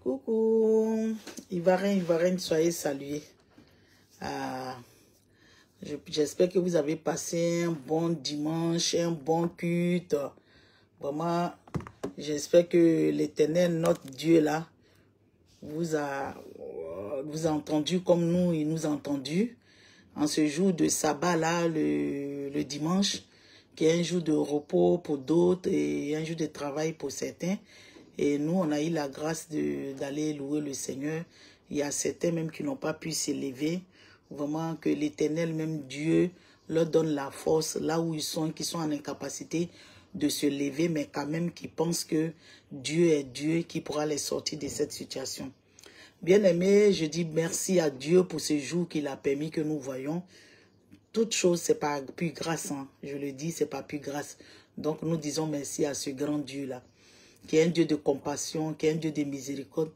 Coucou, Ivarine, soyez salués. J'espère que vous avez passé un bon dimanche, un bon culte. Vraiment, j'espère que l'Éternel, notre Dieu là, vous a entendu comme nous, il nous a entendu. En ce jour de sabbat là, le dimanche, qui est un jour de repos pour d'autres et un jour de travail pour certains. Et nous, on a eu la grâce d'aller louer le Seigneur. Il y a certains même qui n'ont pas pu s'élever. Vraiment que l'Éternel, même Dieu, leur donne la force là où ils sont, qui sont en incapacité de se lever, mais quand même qui pensent que Dieu est Dieu qui pourra les sortir de cette situation. Bien-aimés, je dis merci à Dieu pour ce jour qu'il a permis que nous voyons. Toute chose, c'est pas plus grâce. Hein. Je le dis, c'est pas plus grâce. Donc nous disons merci à ce grand Dieu-là, qui est un Dieu de compassion, qui est un Dieu de miséricorde.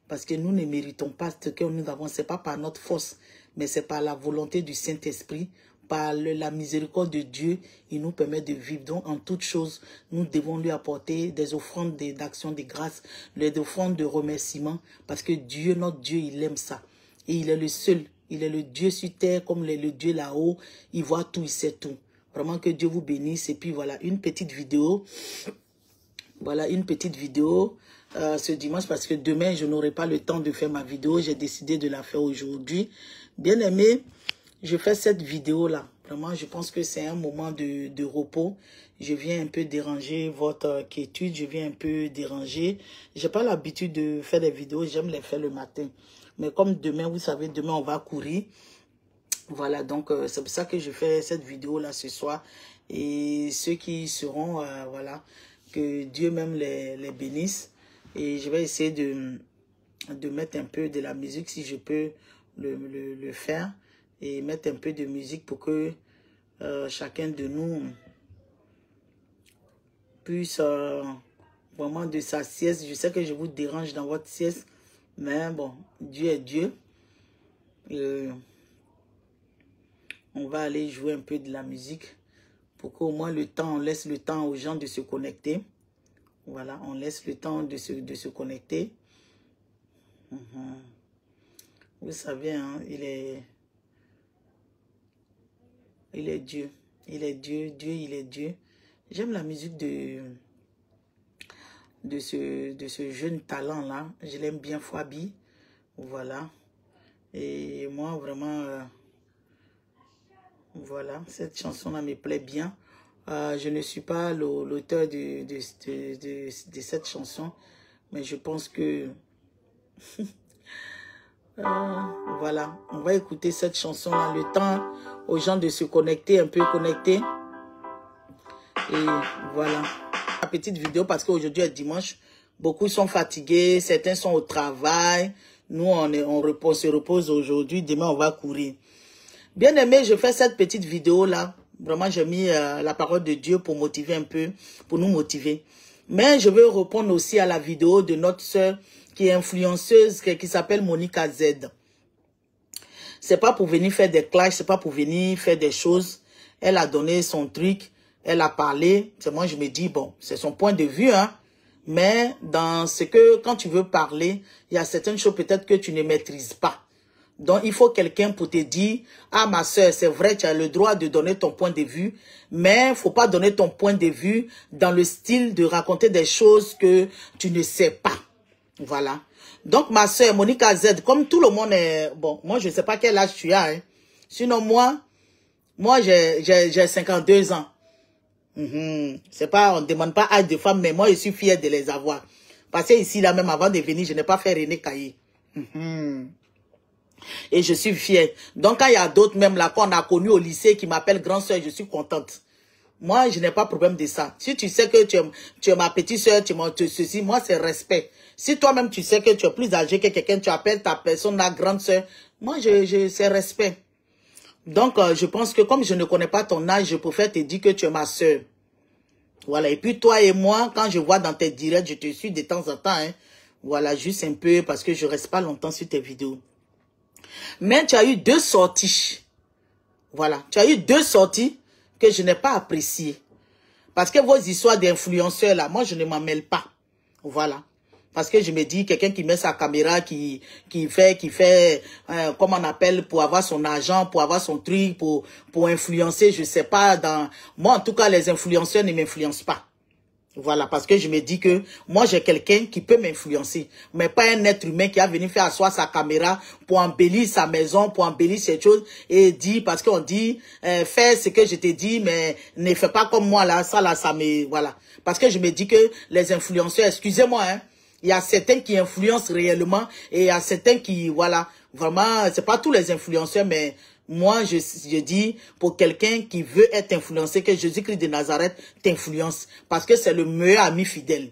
Parce que nous ne méritons pas ce que nous avons. Ce n'est pas par notre force, mais c'est par la volonté du Saint-Esprit, par la miséricorde de Dieu, il nous permet de vivre. Donc, en toute chose, nous devons lui apporter des offrandes d'action de grâce, des offrandes de remerciement, parce que Dieu, notre Dieu, il aime ça. Et il est le seul. Il est le Dieu sur terre, comme le Dieu là-haut. Il voit tout, il sait tout. Vraiment que Dieu vous bénisse. Et puis voilà, une petite vidéo. Voilà, une petite vidéo ce dimanche, parce que demain, je n'aurai pas le temps de faire ma vidéo. J'ai décidé de la faire aujourd'hui. Bien aimé, je fais cette vidéo-là. Vraiment, je pense que c'est un moment de repos. Je viens un peu déranger votre quiétude. Je viens un peu déranger. Je n'ai pas l'habitude de faire des vidéos. J'aime les faire le matin. Mais comme demain, vous savez, demain, on va courir. Voilà, donc c'est pour ça que je fais cette vidéo-là ce soir. Et ceux qui seront, voilà, que Dieu même les bénisse. Et je vais essayer de mettre un peu de la musique si je peux le faire. Et mettre un peu de musique pour que chacun de nous puisse vraiment de sa sieste. Je sais que je vous dérange dans votre sieste. Mais bon, Dieu est Dieu. On va aller jouer un peu de la musique pour qu'au moins le temps, on laisse le temps aux gens de se connecter. Voilà, on laisse le temps de se connecter. Vous savez, hein, il est Dieu. Il est Dieu. Dieu, il est Dieu. J'aime la musique de ce jeune talent-là. Je l'aime bien, Fabi. Voilà. Et moi, vraiment, voilà, cette chanson-là me plaît bien. Je ne suis pas l'auteur de cette chanson, mais je pense que... voilà, on va écouter cette chanson-là, le temps aux gens de se connecter, un peu connectés. Et voilà, la petite vidéo parce qu'aujourd'hui est dimanche. Beaucoup sont fatigués, certains sont au travail. Nous, on se repose aujourd'hui. Demain, on va courir. Bien aimé, je fais cette petite vidéo-là. Vraiment, j'ai mis la parole de Dieu pour motiver un peu, pour nous motiver. Mais je veux répondre aussi à la vidéo de notre sœur qui est influenceuse, qui s'appelle Monica Z. C'est pas pour venir faire des clashs, c'est pas pour venir faire des choses. Elle a donné son truc, elle a parlé. Moi, je me dis, bon, c'est son point de vue, hein. Mais dans ce que, quand tu veux parler, il y a certaines choses peut-être que tu ne maîtrises pas. Donc, il faut quelqu'un pour te dire, ah, ma soeur, c'est vrai, tu as le droit de donner ton point de vue, mais faut pas donner ton point de vue dans le style de raconter des choses que tu ne sais pas. Voilà. Donc, ma soeur, Monica Z, comme tout le monde est... Bon, moi, je ne sais pas quel âge tu as. Hein. Sinon, moi j'ai 52 ans. C'est pas, on ne demande pas âge de femme, mais moi, je suis fière de les avoir. Parce que ici, là, même avant de venir, je n'ai pas fait René Caillé. Et je suis fière. Donc, quand il y a d'autres, même là, qu'on a connu au lycée, qui m'appellent grand soeur, je suis contente. Moi, je n'ai pas de problème de ça. Si tu sais que tu es ma petite soeur, tu es ceci, moi, c'est respect. Si toi-même, tu sais que tu es plus âgé que quelqu'un, tu appelles ta personne la grande soeur, moi, c'est respect. Donc, je pense que comme je ne connais pas ton âge, je préfère te dire que tu es ma soeur. Voilà. Et puis, toi et moi, quand je vois dans tes directs, je te suis de temps en temps. Hein. Voilà, juste un peu, parce que je ne reste pas longtemps sur tes vidéos. Mais tu as eu 2 sorties. Voilà. Tu as eu 2 sorties que je n'ai pas appréciées. Parce que vos histoires d'influenceurs, là, moi, je ne m'en mêle pas. Voilà. Parce que je me dis, quelqu'un qui met sa caméra, qui fait, comment on appelle, pour avoir son argent, pour avoir son truc, pour influencer, je sais pas, moi, en tout cas, les influenceurs ne m'influencent pas. Voilà, parce que je me dis que moi, j'ai quelqu'un qui peut m'influencer, mais pas un être humain qui a venu faire asseoir sa caméra pour embellir sa maison, pour embellir cette chose, et dire, parce qu'on dit, fais ce que je te dis, mais ne fais pas comme moi, là, ça me, voilà. Parce que je me dis que les influenceurs, excusez-moi, hein, il y a certains qui influencent réellement, et il y a certains qui, voilà, vraiment, c'est pas tous les influenceurs, mais moi, je dis, pour quelqu'un qui veut être influencé, que Jésus-Christ de Nazareth t'influence. Parce que c'est le meilleur ami fidèle.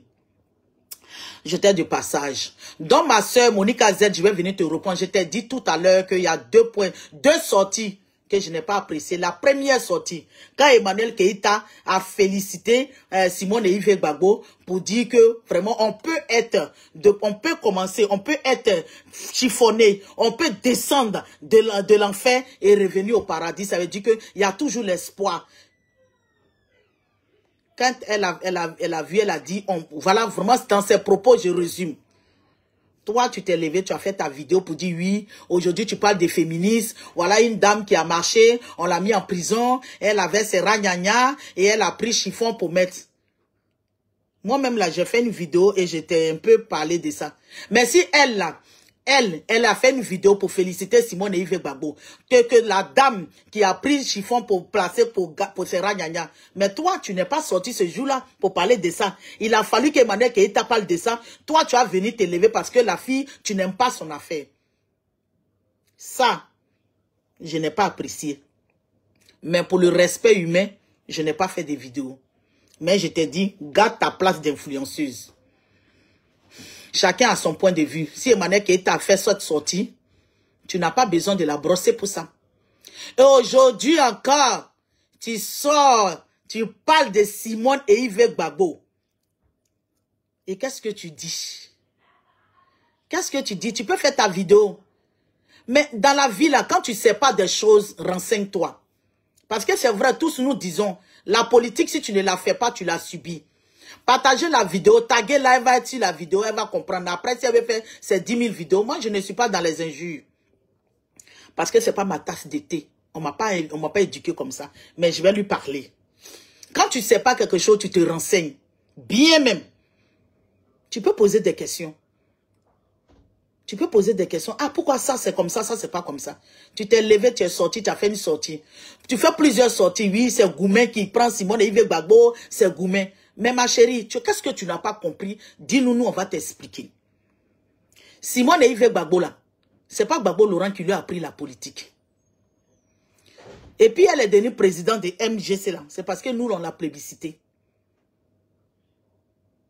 J'étais de passage. Donc, ma soeur, Monica Z, je vais venir te répondre. Je t'ai dit tout à l'heure qu'il y a 2 points, 2 sorties que je n'ai pas appréciées. La première sortie, quand Emmanuel Keïta a félicité Simone et Yves Gbagbo pour dire que vraiment on peut commencer, on peut être chiffonné, on peut descendre de l'enfer et revenir au paradis. Ça veut dire qu'il y a toujours l'espoir. Quand elle a vu, elle a dit, voilà, vraiment dans ses propos, je résume. Toi, tu t'es levé, tu as fait ta vidéo pour dire oui, aujourd'hui tu parles des féministes, voilà une dame qui a marché, on l'a mis en prison, elle avait ses ragnagnas et elle a pris chiffon pour mettre. Moi-même là, j'ai fait une vidéo et j'étais un peu parlé de ça. Mais si elle là, elle a fait une vidéo pour féliciter Simone et Yves Gbagbo. Que la dame qui a pris chiffon pour placer pour ses ragnagnas. Mais toi, tu n'es pas sorti ce jour-là pour parler de ça. Il a fallu qu'Emmanuel Keïta parle de ça. Toi, tu as venu t'élever parce que la fille, tu n'aimes pas son affaire. Ça, je n'ai pas apprécié. Mais pour le respect humain, je n'ai pas fait de vidéos. Mais je t'ai dit, garde ta place d'influenceuse. Chacun a son point de vue. Si Emmanuel Keïta a fait cette sortie, tu n'as pas besoin de la brosser pour ça. Et aujourd'hui encore, tu sors, tu parles de Simone et Yves Gbagbo. Et qu'est-ce que tu dis? Qu'est-ce que tu dis? Tu peux faire ta vidéo. Mais dans la vie, là, quand tu ne sais pas des choses, renseigne-toi. Parce que c'est vrai, tous nous disons, la politique, si tu ne la fais pas, tu la subis. Partagez la vidéo, taguez là, elle va être sur la vidéo, elle va comprendre. Après, si elle veut faire ses 10 000 vidéos, moi, je ne suis pas dans les injures. Parce que ce n'est pas ma tasse de thé. On ne m'a pas éduqué comme ça. Mais je vais lui parler. Quand tu ne sais pas quelque chose, tu te renseignes. Bien même. Tu peux poser des questions. Tu peux poser des questions. Ah, pourquoi ça, c'est comme ça c'est pas comme ça. Tu t'es levé, tu es sorti, tu as fait une sortie. Tu fais plusieurs sorties. Oui, c'est Goumen qui prend Simone et Yves Gbagbo, c'est Goumen. Mais ma chérie, qu'est-ce que tu n'as pas compris? Dis-nous, nous, on va t'expliquer. Simone et Yves Gbagbo, là, c'est pas Gbagbo Laurent qui lui a appris la politique. Et puis, elle est devenue présidente de MGC, là. C'est parce que nous, on l'a plébiscité.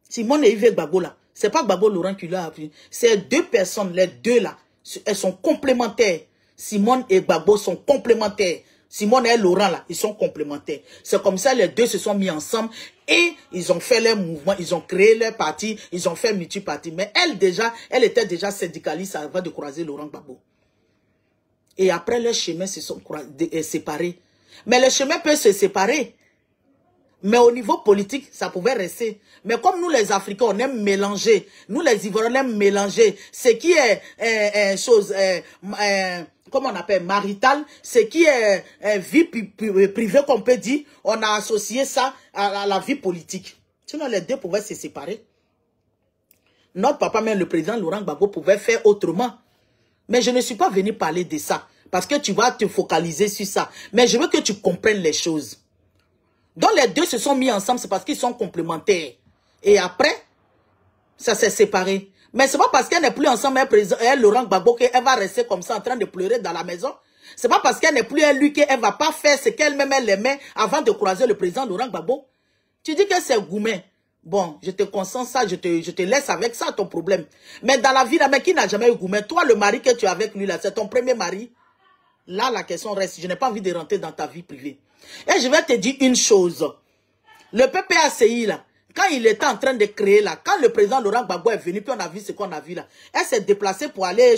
Simone et Yves Gbagbo, là, c'est pas Gbagbo Laurent qui lui a appris. C'est 2 personnes, les 2, là, elles sont complémentaires. Simone et Gbagbo sont complémentaires. Simone et Laurent, là, ils sont complémentaires. C'est comme ça, les 2 se sont mis ensemble et ils ont fait leur mouvement, ils ont créé leur parti, ils ont fait multi-parti. Mais elle était déjà syndicaliste avant de croiser Laurent Gbagbo. Et après, leurs chemins se sont séparés. Mais les chemins peuvent se séparer. Mais au niveau politique, ça pouvait rester. Mais comme nous, les Africains, on aime mélanger. Nous, les Ivoiriens, on aime mélanger. Ce qui est comment on appelle, marital, ce qui est vie privée, qu'on peut dire, on a associé ça à la vie politique. Sinon, les 2 pouvaient se séparer. Notre papa, même le président Laurent Gbagbo, pouvait faire autrement. Mais je ne suis pas venu parler de ça. Parce que tu vas te focaliser sur ça. Mais je veux que tu comprennes les choses. Donc les 2 se sont mis ensemble, c'est parce qu'ils sont complémentaires. Et après, ça s'est séparé. Mais c'est pas parce qu'elle n'est plus ensemble, elle Laurent Gbagbo, qu'elle va rester comme ça en train de pleurer dans la maison. C'est pas parce qu'elle n'est plus elle lui qu'elle va pas faire ce qu'elle-même elle aimait avant de croiser le président Laurent Gbagbo. Tu dis que c'est Goumen. Bon, je te consens ça, je te laisse avec ça ton problème. Mais dans la vie, là, mais qui n'a jamais eu Goumen? Toi, le mari que tu as avec lui, là, c'est ton premier mari. Là, la question reste. Je n'ai pas envie de rentrer dans ta vie privée. Et je vais te dire une chose. Le PPACI, là, quand il était en train de créer, là, quand le président Laurent Gbagbo est venu, puis on a vu ce qu'on a vu là, elle s'est déplacée pour aller,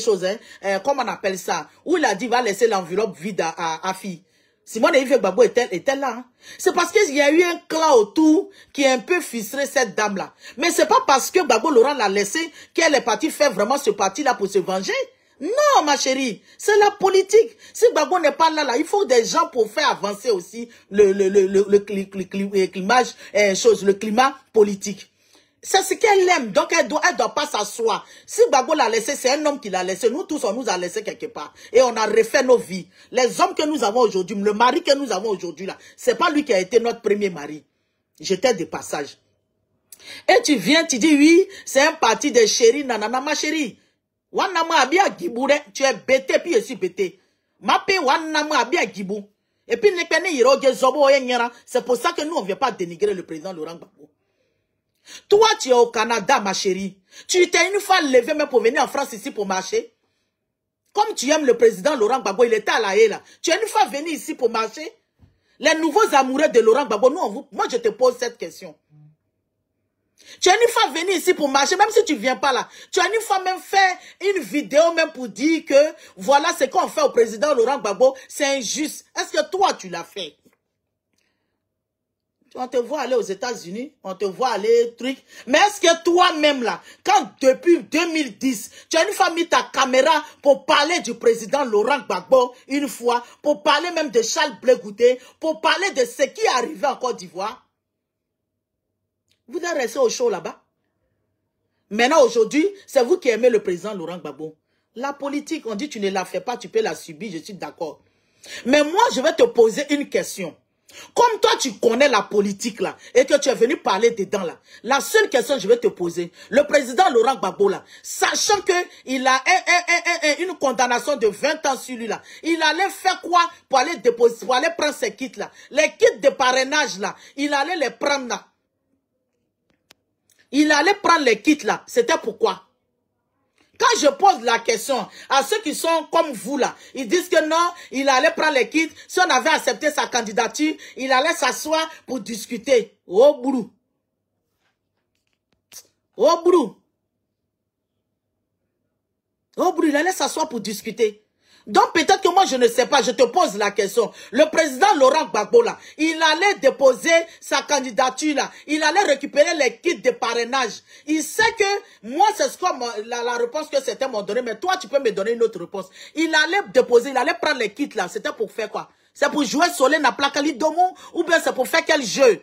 comment on appelle ça, où il a dit, va laisser l'enveloppe vide à fille. Simone et Yves Gbagbo étaient là. Hein. C'est parce qu'il y a eu un clan autour qui a un peu fistré cette dame-là. Mais c'est pas parce que Gbagbo Laurent l'a laissé qu'elle est partie faire vraiment ce parti-là pour se venger. Non, ma chérie, c'est la politique. Si Gbagbo n'est pas là, il faut des gens pour faire avancer aussi le climat politique. C'est ce qu'elle aime, donc elle doit pas s'asseoir. Si Gbagbo l'a laissé, c'est un homme qui l'a laissé. Nous tous, on nous a laissé quelque part. Et on a refait nos vies. Les hommes que nous avons aujourd'hui, le mari que nous avons aujourd'hui là, c'est pas lui qui a été notre premier mari. J'étais de passage. Et tu viens, tu dis oui, c'est un parti de chéri, nanana, ma chérie. Wanama abia gibou, tu es bêté, puis je suis bêté. Ma paix, wanama abia gibou. Et puis, c'est pour ça que nous, on ne vient pas dénigrer le président Laurent Gbagbo. Toi, tu es au Canada, ma chérie. Tu t'es une fois levé même pour venir en France ici pour marcher. Comme tu aimes le président Laurent Gbagbo, il était à la haie là. Tu es une fois venu ici pour marcher. Les nouveaux amoureux de Laurent Gbagbo, moi je te pose cette question. Tu as une fois venu ici pour marcher, même si tu ne viens pas là. Tu as une fois même fait une vidéo même pour dire que voilà ce qu'on fait au président Laurent Gbagbo, c'est injuste. Est-ce que toi tu l'as fait? On te voit aller aux États-Unis, on te voit aller truc. Mais est-ce que toi-même là, quand depuis 2010, tu as une fois mis ta caméra pour parler du président Laurent Gbagbo une fois, pour parler même de Charles Blé Goudé, pour parler de ce qui est arrivé en Côte d'Ivoire? Vous devez rester au show là-bas. Maintenant, aujourd'hui, c'est vous qui aimez le président Laurent Gbagbo. La politique, on dit tu ne la fais pas, tu peux la subir, je suis d'accord. Mais moi, je vais te poser une question. Comme toi, tu connais la politique là, et que tu es venu parler dedans là, la seule question que je vais te poser, le président Laurent Gbagbo là, sachant qu'il a une condamnation de 20 ans sur lui là, il allait faire quoi pour aller déposer, pour aller prendre ses kits là? Les kits de parrainage là, il allait les prendre là. Il allait prendre les kits là, c'était pourquoi? Quand je pose la question à ceux qui sont comme vous là, ils disent que non, il allait prendre les kits. Si on avait accepté sa candidature, il allait s'asseoir pour discuter. Oh boulou. Oh boulou. Oh boulou, il allait s'asseoir pour discuter. Donc peut-être que moi je ne sais pas, je te pose la question. Le président Laurent Gbagbo là, il allait déposer sa candidature là, il allait récupérer les kits de parrainage. Il sait que moi c'est ce que la réponse que certains m'ont donné, mais toi tu peux me donner une autre réponse. Il allait déposer, il allait prendre les kits là, c'était pour faire quoi? C'est pour jouer Solé na Plakali Domo ou bien c'est pour faire quel jeu?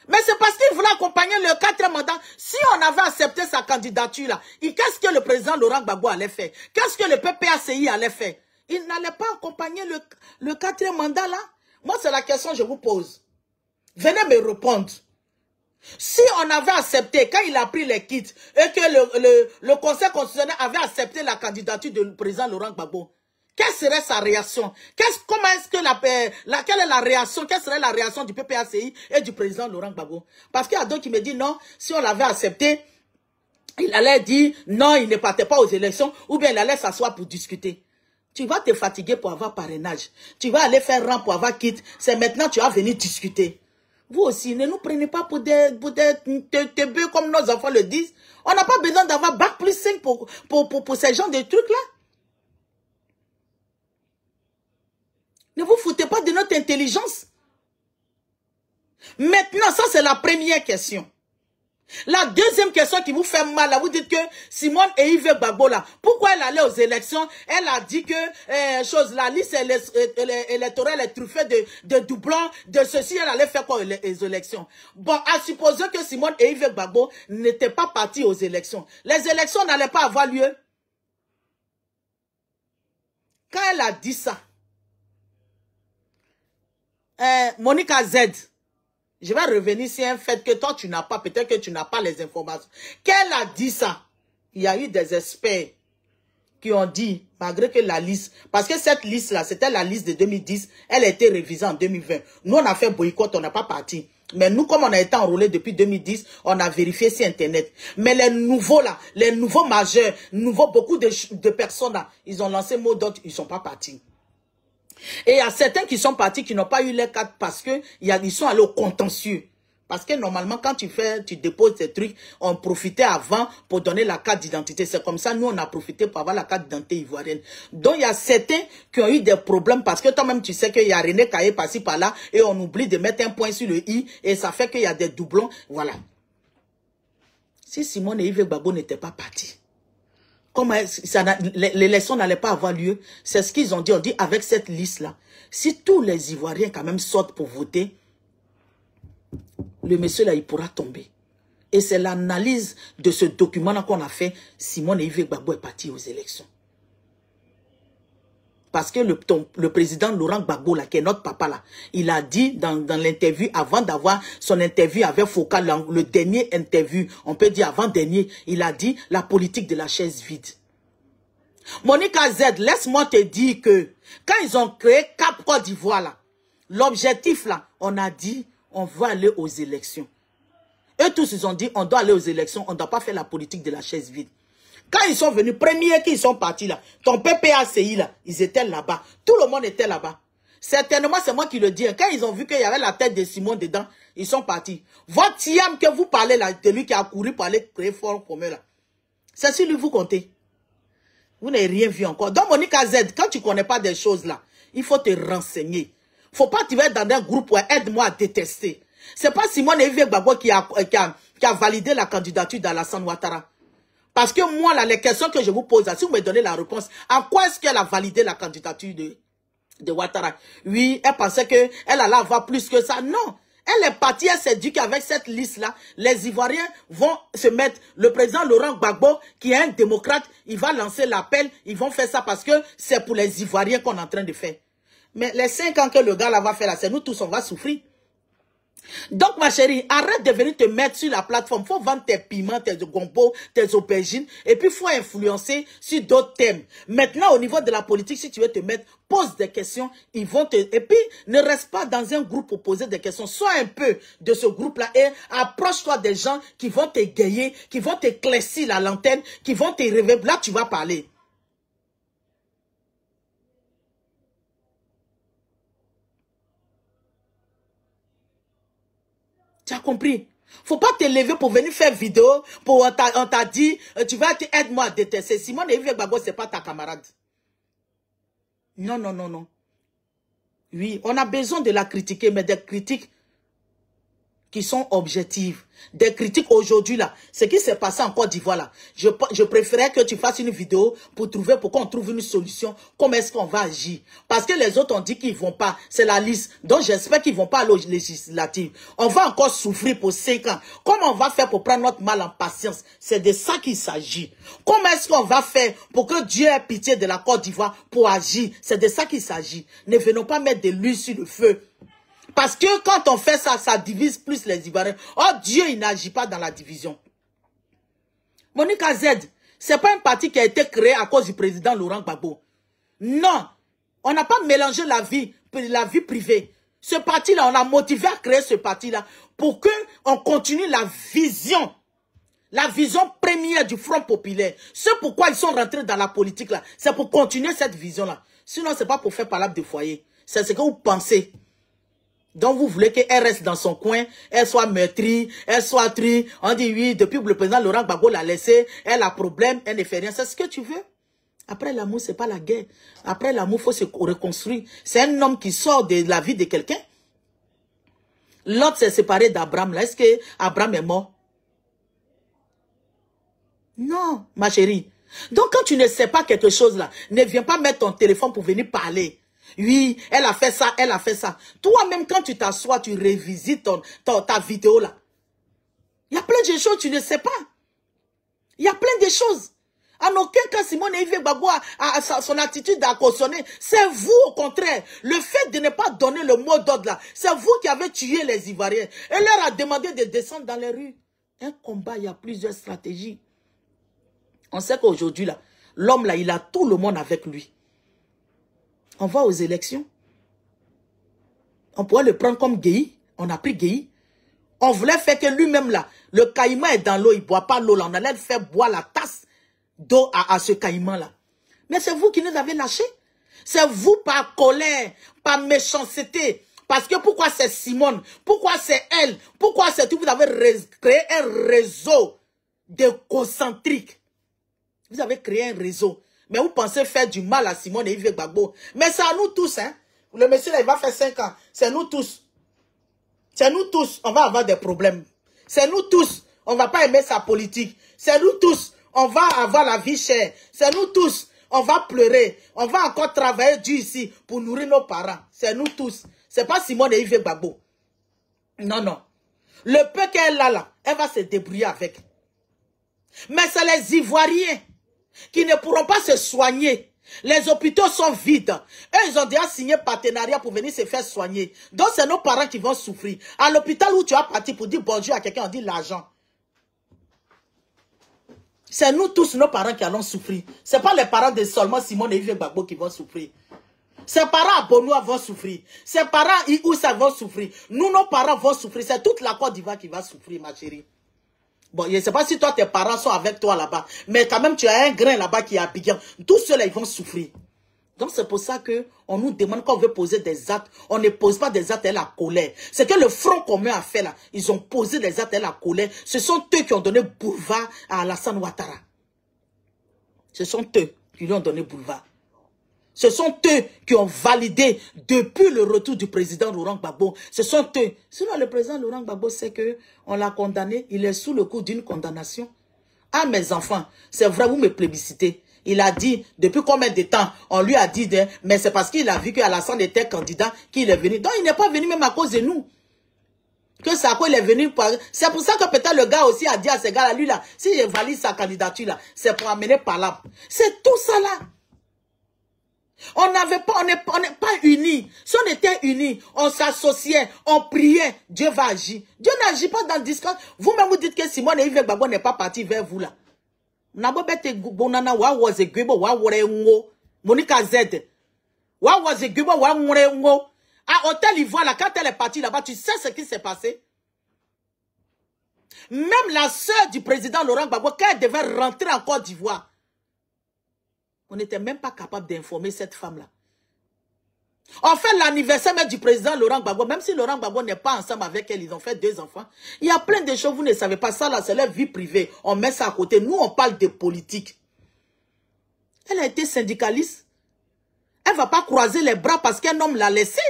Mais c'est parce qu'il voulait accompagner le 4e mandat. Si on avait accepté sa candidature là, qu'est-ce que le président Laurent Gbagbo allait faire? Qu'est-ce que le PPACI allait faire? Il n'allait pas accompagner le 4e mandat là? Moi, c'est la question que je vous pose. Venez me répondre. Si on avait accepté, quand il a pris les kits, et que le Conseil constitutionnel avait accepté la candidature du président Laurent Gbagbo, quelle serait sa réaction? Comment est-ce que quelle est la réaction? Quelle serait la réaction du PPACI et du président Laurent Gbagbo? Parce qu'il y a d'autres qui me disent non, si on l'avait accepté, il allait dire non, il ne partait pas aux élections, ou bien il allait s'asseoir pour discuter. Tu vas te fatiguer pour avoir parrainage. Tu vas aller faire rang pour avoir kit. C'est maintenant que tu vas venir discuter. Vous aussi, ne nous prenez pas pour des teubeux comme nos enfants le disent. On n'a pas besoin d'avoir bac plus 5 pour ces genres de trucs là. Ne vous foutez pas de notre intelligence. Maintenant, ça c'est la première question. La deuxième question qui vous fait mal, là, vous dites que Simone et Yves Gbagbo, là, pourquoi elle allait aux élections? Elle a dit que la liste électorale est truffée de doublons, de ceci, elle allait faire quoi aux élections? Bon, à supposer que Simone et Yves Gbagbo n'étaient pas partis aux élections. Les élections n'allaient pas avoir lieu. Quand elle a dit ça, Monica Z, je vais revenir sur un fait que toi tu n'as pas, peut-être que tu n'as pas les informations. Qu'elle a dit ça, il y a eu des experts qui ont dit, malgré que la liste, parce que cette liste-là, c'était la liste de 2010, elle a été révisée en 2020. Nous, on a fait boycott, on n'a pas parti. Mais nous, comme on a été enrôlés depuis 2010, on a vérifié sur Internet. Mais les nouveaux là, les nouveaux majeurs, beaucoup de personnes là, ils ont lancé mot d'ordre, ils ne sont pas partis. Et il y a certains qui sont partis, qui n'ont pas eu les cartes parce que ils sont allés au contentieux. Parce que normalement, quand tu déposes tes trucs, on profitait avant pour donner la carte d'identité. C'est comme ça, nous, on a profité pour avoir la carte d'identité ivoirienne. Donc, il y a certains qui ont eu des problèmes parce que toi-même, tu sais qu'il y a René Caillé par-ci, par-là et on oublie de mettre un point sur le i et ça fait qu'il y a des doublons. Voilà. Si Simone et Yves Gbagbo n'étaient pas partis, l'élection n'allait pas avoir lieu. C'est ce qu'ils ont dit. On dit avec cette liste-là, si tous les Ivoiriens quand même sortent pour voter, le monsieur là, il pourra tomber. Et c'est l'analyse de ce document-là qu'on a fait. Simone et Yves Gbagbo est parti aux élections. Parce que le président Laurent Gbagbo, là, qui est notre papa, là, il a dit dans l'interview, avant d'avoir son interview avec Foucault, le dernier interview, on peut dire avant-dernier, il a dit la politique de la chaise vide. Monica Z, laisse-moi te dire que quand ils ont créé Cap Côte d'Ivoire, là, l'objectif, là, on a dit, on va aller aux élections. Eux tous, ils ont dit, on doit aller aux élections, on ne doit pas faire la politique de la chaise vide. Quand ils sont venus, premiers qui sont partis là, ton PPACI là, ils étaient là-bas. Tout le monde était là-bas. Certainement, c'est moi qui le dis. Quand ils ont vu qu'il y avait la tête de Simon dedans, ils sont partis. Votre Tiam que vous parlez là, de lui qui a couru pour aller créer fort commun là. C'est sur lui vous comptez. Vous n'avez rien vu encore. Donc, Monica Z, quand tu ne connais pas des choses là, il faut te renseigner. Faut pas tu vas être dans un groupe où aide-moi à détester. C'est pas Simone Yves Gbagbo qui a validé la candidature d'Alassane Ouattara. Parce que moi, là, les questions que je vous pose, là, si vous me donnez la réponse, à quoi est-ce qu'elle a validé la candidature de Ouattara? Oui, elle pensait qu'elle allait avoir plus que ça. Non. Elle est partie, elle s'est dit qu'avec cette liste-là, les Ivoiriens vont se mettre, le président Laurent Gbagbo, qui est un démocrate, il va lancer l'appel, ils vont faire ça parce que c'est pour les Ivoiriens qu'on est en train de faire. Mais les 5 ans que le gars là va faire là, c'est nous tous, on va souffrir. Donc, ma chérie, arrête de venir te mettre sur la plateforme. Faut vendre tes piments, tes gombo, tes aubergines. Et puis, faut influencer sur d'autres thèmes. Maintenant, au niveau de la politique, si tu veux te mettre, pose des questions. Ils vont te... Et puis, ne reste pas dans un groupe pour poser des questions. Sois un peu de ce groupe-là et approche-toi des gens qui vont t'égayer, qui vont t'éclaircir la lanterne, qui vont te réveiller. Là, tu vas parler. Tu as compris? Faut pas te lever pour venir faire vidéo, pour on t'a dit, tu vas aide-moi à détester. Simone Yves Gbagbo, c'est pas ta camarade. Non, non, non, non. Oui, on a besoin de la critiquer, mais des critiques qui sont objectives. Des critiques aujourd'hui là, ce qui s'est passé en Côte d'Ivoire là, je préférais que tu fasses une vidéo pour qu'on trouve une solution, comment est-ce qu'on va agir. Parce que les autres ont dit qu'ils vont pas, c'est la liste, donc j'espère qu'ils vont pas aller aux législatives. On va encore souffrir pour 5 ans. Comment on va faire pour prendre notre mal en patience? C'est de ça qu'il s'agit. Comment est-ce qu'on va faire pour que Dieu ait pitié de la Côte d'Ivoire pour agir? C'est de ça qu'il s'agit. Ne venons pas mettre de l'huile sur le feu. Parce que quand on fait ça, ça divise plus les Ivoiriens. Oh, Dieu, il n'agit pas dans la division. Monica Z, c'est pas un parti qui a été créé à cause du président Laurent Gbagbo. Non, on n'a pas mélangé la vie privée. Ce parti-là, on l'a motivé à créer ce parti-là pour qu'on continue la vision première du Front populaire. C'est pourquoi ils sont rentrés dans la politique là. C'est pour continuer cette vision-là. Sinon, c'est pas pour faire palabre de foyer. C'est ce que vous pensez. Donc, vous voulez qu'elle reste dans son coin, elle soit meurtrie, elle soit tri. On dit oui, depuis que le président Laurent Gbagbo l'a laissé, elle a problème, elle ne fait rien. C'est ce que tu veux. Après l'amour, c'est pas la guerre. Après l'amour, il faut se reconstruire. C'est un homme qui sort de la vie de quelqu'un. L'autre s'est séparé d'Abraham. Est-ce que Abraham est mort? Non, ma chérie. Donc, quand tu ne sais pas quelque chose là, ne viens pas mettre ton téléphone pour venir parler. Oui, elle a fait ça, elle a fait ça. Toi-même, quand tu t'assois, tu révisites ta vidéo là. Il y a plein de choses que tu ne sais pas. Il y a plein de choses. En aucun cas, Simone Yves Gbagbo a son attitude à cautionner. C'est vous, au contraire. Le fait de ne pas donner le mot d'ordre là, c'est vous qui avez tué les Ivoiriens. Elle leur a demandé de descendre dans les rues. Un combat, il y a plusieurs stratégies. On sait qu'aujourd'hui là, l'homme là, il a tout le monde avec lui. On va aux élections. On pourrait le prendre comme Guéhi. On a pris Guéhi. On voulait faire que lui-même là, le caïman est dans l'eau, il ne boit pas l'eau là. On allait faire boire la tasse d'eau à ce caïman là. Mais c'est vous qui nous avez lâchés. C'est vous par colère, par méchanceté, Parce que pourquoi c'est Simone? Pourquoi c'est elle? Pourquoi c'est tout? Vous avez créé un réseau de concentriques. Vous avez créé un réseau. Mais vous pensez faire du mal à Simone et Yves Gbagbo. Mais c'est à nous tous, hein. Le monsieur là, il va faire 5 ans. C'est nous tous. C'est nous tous. On va avoir des problèmes. C'est nous tous. On ne va pas aimer sa politique. C'est nous tous. On va avoir la vie chère. C'est nous tous. On va pleurer. On va encore travailler dur ici pour nourrir nos parents. C'est nous tous. C'est pas Simone et Yves Gbagbo. Non, non. Le peu qu'elle a là, elle va se débrouiller avec. Mais c'est les Ivoiriens qui ne pourront pas se soigner. Les hôpitaux sont vides. Eux, ils ont déjà signé partenariat pour venir se faire soigner. Donc, c'est nos parents qui vont souffrir. À l'hôpital où tu as parti pour dire bonjour à quelqu'un, on dit l'argent. C'est nous tous, nos parents, qui allons souffrir. Ce n'est pas les parents de seulement Simone et Yves Gbagbo qui vont souffrir. Ses parents à Bonoua vont souffrir. Ses parents à Ioussa vont souffrir. Nous, nos parents vont souffrir. C'est toute la Côte d'Ivoire qui va souffrir, ma chérie. Bon, je ne sais pas si toi, tes parents sont avec toi là-bas. Mais quand même, tu as un grain là-bas qui est à Abidjan. Tous ceux-là, ils vont souffrir. Donc, c'est pour ça qu'on nous demande quand on veut poser des actes. On ne pose pas des actes à la colère. C'est que le Front commun a fait là. Ils ont posé des actes à la colère. Ce sont eux qui ont donné boulevard à Alassane Ouattara. Ce sont eux qui lui ont donné boulevard. Ce sont eux qui ont validé depuis le retour du président Laurent Gbagbo. Ce sont eux. Sinon, le président Laurent Gbagbo sait qu'on l'a condamné. Il est sous le coup d'une condamnation. Ah, mes enfants, c'est vrai, vous me plébiscitez. Il a dit, depuis combien de temps, on lui a dit, mais c'est parce qu'il a vu qu'Alassane était candidat qu'il est venu. Donc, il n'est pas venu même à cause de nous. Que ça, quoi, il est venu par... C'est pour ça que peut-être le gars aussi a dit à ce gars-là, lui là, si il valide sa candidature là, c'est pour amener par là. C'est tout ça là. On n'avait pas, on n'est pas unis. Si on était unis, on s'associait, on priait, Dieu va agir. Dieu n'agit pas dans le discours. Vous-même vous dites que Simone et Yves Gbagbo n'est pas parti vers vous là. Monica Z. À Hôtel Ivoire là, quand elle est partie là-bas, tu sais ce qui s'est passé? Même la sœur du président Laurent Gbagbo, quand elle devait rentrer en Côte d'Ivoire, on n'était même pas capable d'informer cette femme-là. On fait l'anniversaire même du président Laurent Gbagbo, même si Laurent Gbagbo n'est pas ensemble avec elle, ils ont fait 2 enfants. Il y a plein de choses, vous ne savez pas ça là, c'est leur vie privée. On met ça à côté. Nous, on parle de politique. Elle a été syndicaliste. Elle ne va pas croiser les bras parce qu'un homme l'a laissé.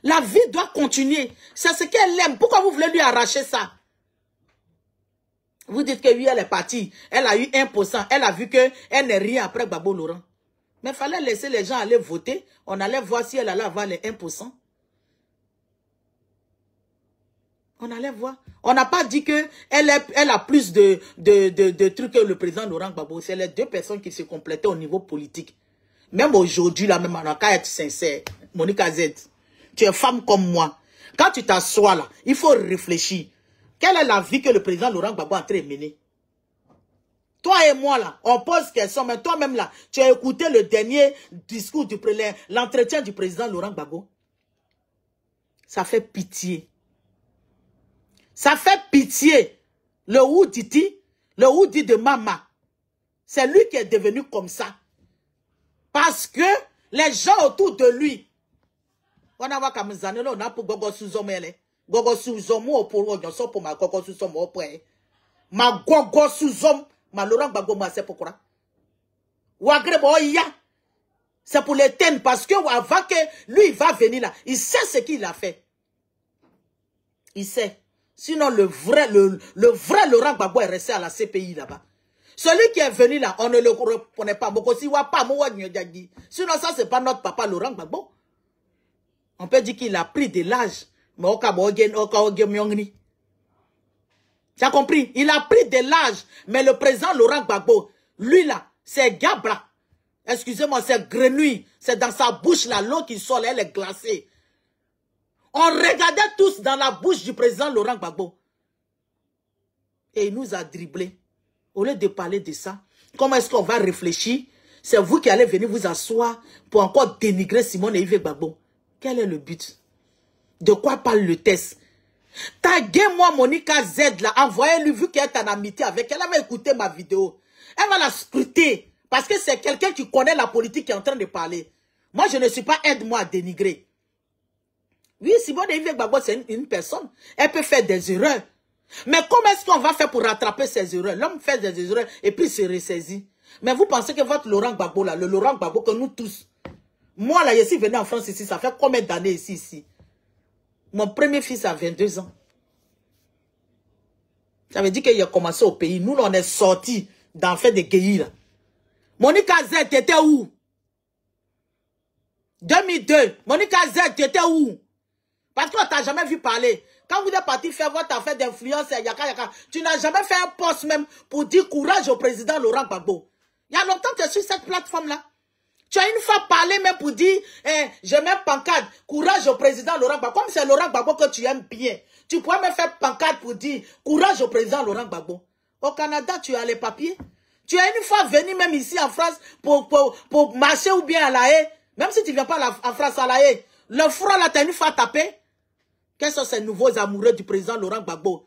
La vie doit continuer. C'est ce qu'elle aime. Pourquoi vous voulez lui arracher ça? Vous dites que oui, elle est partie. Elle a eu 1%. Elle a vu qu'elle n'est rien après Gbagbo Laurent. Mais il fallait laisser les gens aller voter. On allait voir si elle allait avoir les 1%. On allait voir. On n'a pas dit qu'elle a plus de trucs que le président Laurent Gbagbo. C'est les 2 personnes qui se complétaient au niveau politique. Même aujourd'hui, là, même on a qu'à être sincère. Monica Z, tu es femme comme moi. Quand tu t'assois là, il faut réfléchir. Quelle est la vie que le président Laurent Gbagbo a en train de mener? Toi et moi là, on pose question, mais toi-même là, tu as écouté le dernier discours du l'entretien du président Laurent Gbagbo. Ça fait pitié. Ça fait pitié. Le Ouditi, le Oudi de Mama, c'est lui qui est devenu comme ça. Parce que les gens autour de lui, on a vu comme ça, on a pour Gogo Souzomele. Gogo Souzomo pour Ognonso pour ma Gogo Souzomo au point. Ma Gogo Souzom, ma Laurent Gbagbo, c'est pourquoi. Ouagrebo ya. C'est pour l'éteindre parce que avant que lui il va venir là, il sait ce qu'il a fait. Il sait. Sinon le vrai Laurent Gbagbo est resté à la CPI là-bas. Celui qui est venu là, on ne le reconnaît pas. Sinon ça c'est pas notre papa Laurent Gbagbo. On peut dire qu'il a pris de l'âge. Tu as compris? Il a pris de l'âge. Mais le président Laurent Gbagbo, lui là, c'est Gabra. Excusez-moi, c'est grenouille. C'est dans sa bouche là, l'eau qui sort, elle est glacée. On regardait tous dans la bouche du président Laurent Gbagbo. Et il nous a dribblés. Au lieu de parler de ça, comment est-ce qu'on va réfléchir? C'est vous qui allez venir vous asseoir pour encore dénigrer Simone et Yves Gbagbo. Quel est le but? De quoi parle le test? Taguez-moi Monica Z là, envoyez-lui, vu qu'elle est en amitié avec elle, elle va écouter ma vidéo. Elle va la scruter, parce que c'est quelqu'un qui connaît la politique qui est en train de parler. Moi, je ne suis pas aide-moi à dénigrer. Oui, Simone Yves Gbagbo, c'est une personne. Elle peut faire des erreurs. Mais comment est-ce qu'on va faire pour rattraper ces erreurs? L'homme fait des erreurs et puis se ressaisit. Mais vous pensez que votre Laurent Gbagbo, là, le Laurent Gbagbo que nous tous, moi, là, je suis venu en France ici, ça fait combien d'années ici? Mon premier fils a 22 ans. Ça veut dire qu'il a commencé au pays. Nous, on est sortis d'en faire des guéris, là. Monica Z, t'étais où? 2002. Monica Z, t'étais où? Parce qu'on t'a jamais vu parler. Quand vous êtes parti faire votre affaire d'influence, tu n'as jamais fait un post même pour dire courage au président Laurent Gbagbo. Il y a longtemps que tu es sur cette plateforme-là. Tu as une fois parlé même pour dire, je mets pancarte, courage au président Laurent Gbagbo. Comme c'est Laurent Gbagbo que tu aimes bien, tu pourrais me faire pancarte pour dire, courage au président Laurent Gbagbo. Au Canada, tu as les papiers. Tu es une fois venu même ici en France pour marcher ou bien à La Haye. Même si tu ne viens pas en France à La Haye. Le front là, tu as une fois tapé. Quels sont ces nouveaux amoureux du président Laurent Gbagbo?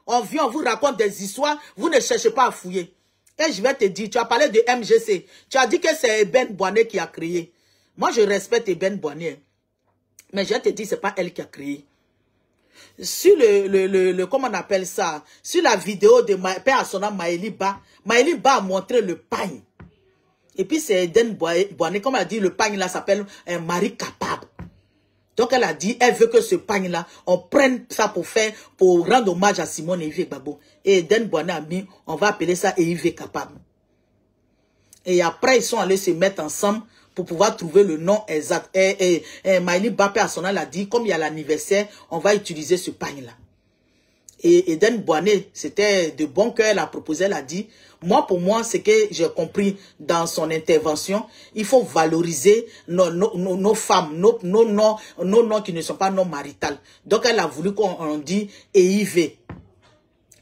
On vient, on vous raconte des histoires, vous ne cherchez pas à fouiller. Et je vais te dire, tu as parlé de MGC. Tu as dit que c'est Eben Boignet qui a créé. Moi, je respecte Eben Boignet. Mais je vais te dire, ce n'est pas elle qui a créé. Sur comment on appelle ça? Sur la vidéo de Père Assona Maëli Ba a montré le pagne. Et puis c'est Eden Boignet, comme elle a dit, le pagne là s'appelle un mari capable. Donc elle a dit, elle veut que ce pagne-là, on prenne ça pour rendre hommage à Simone Yves Gbagbo. Et Eden Boignet a mis, on va appeler ça Yves capable. Et après, ils sont allés se mettre ensemble pour pouvoir trouver le nom exact. Et Maëli Ba Personnel a dit, comme il y a l'anniversaire, on va utiliser ce pagne-là. Et Eden Boignet, c'était de bon cœur, elle a proposé, elle a dit, moi, pour moi, ce que j'ai compris dans son intervention, il faut valoriser nos femmes, nos noms qui ne sont pas noms maritales. Donc, elle a voulu qu'on dise EIV.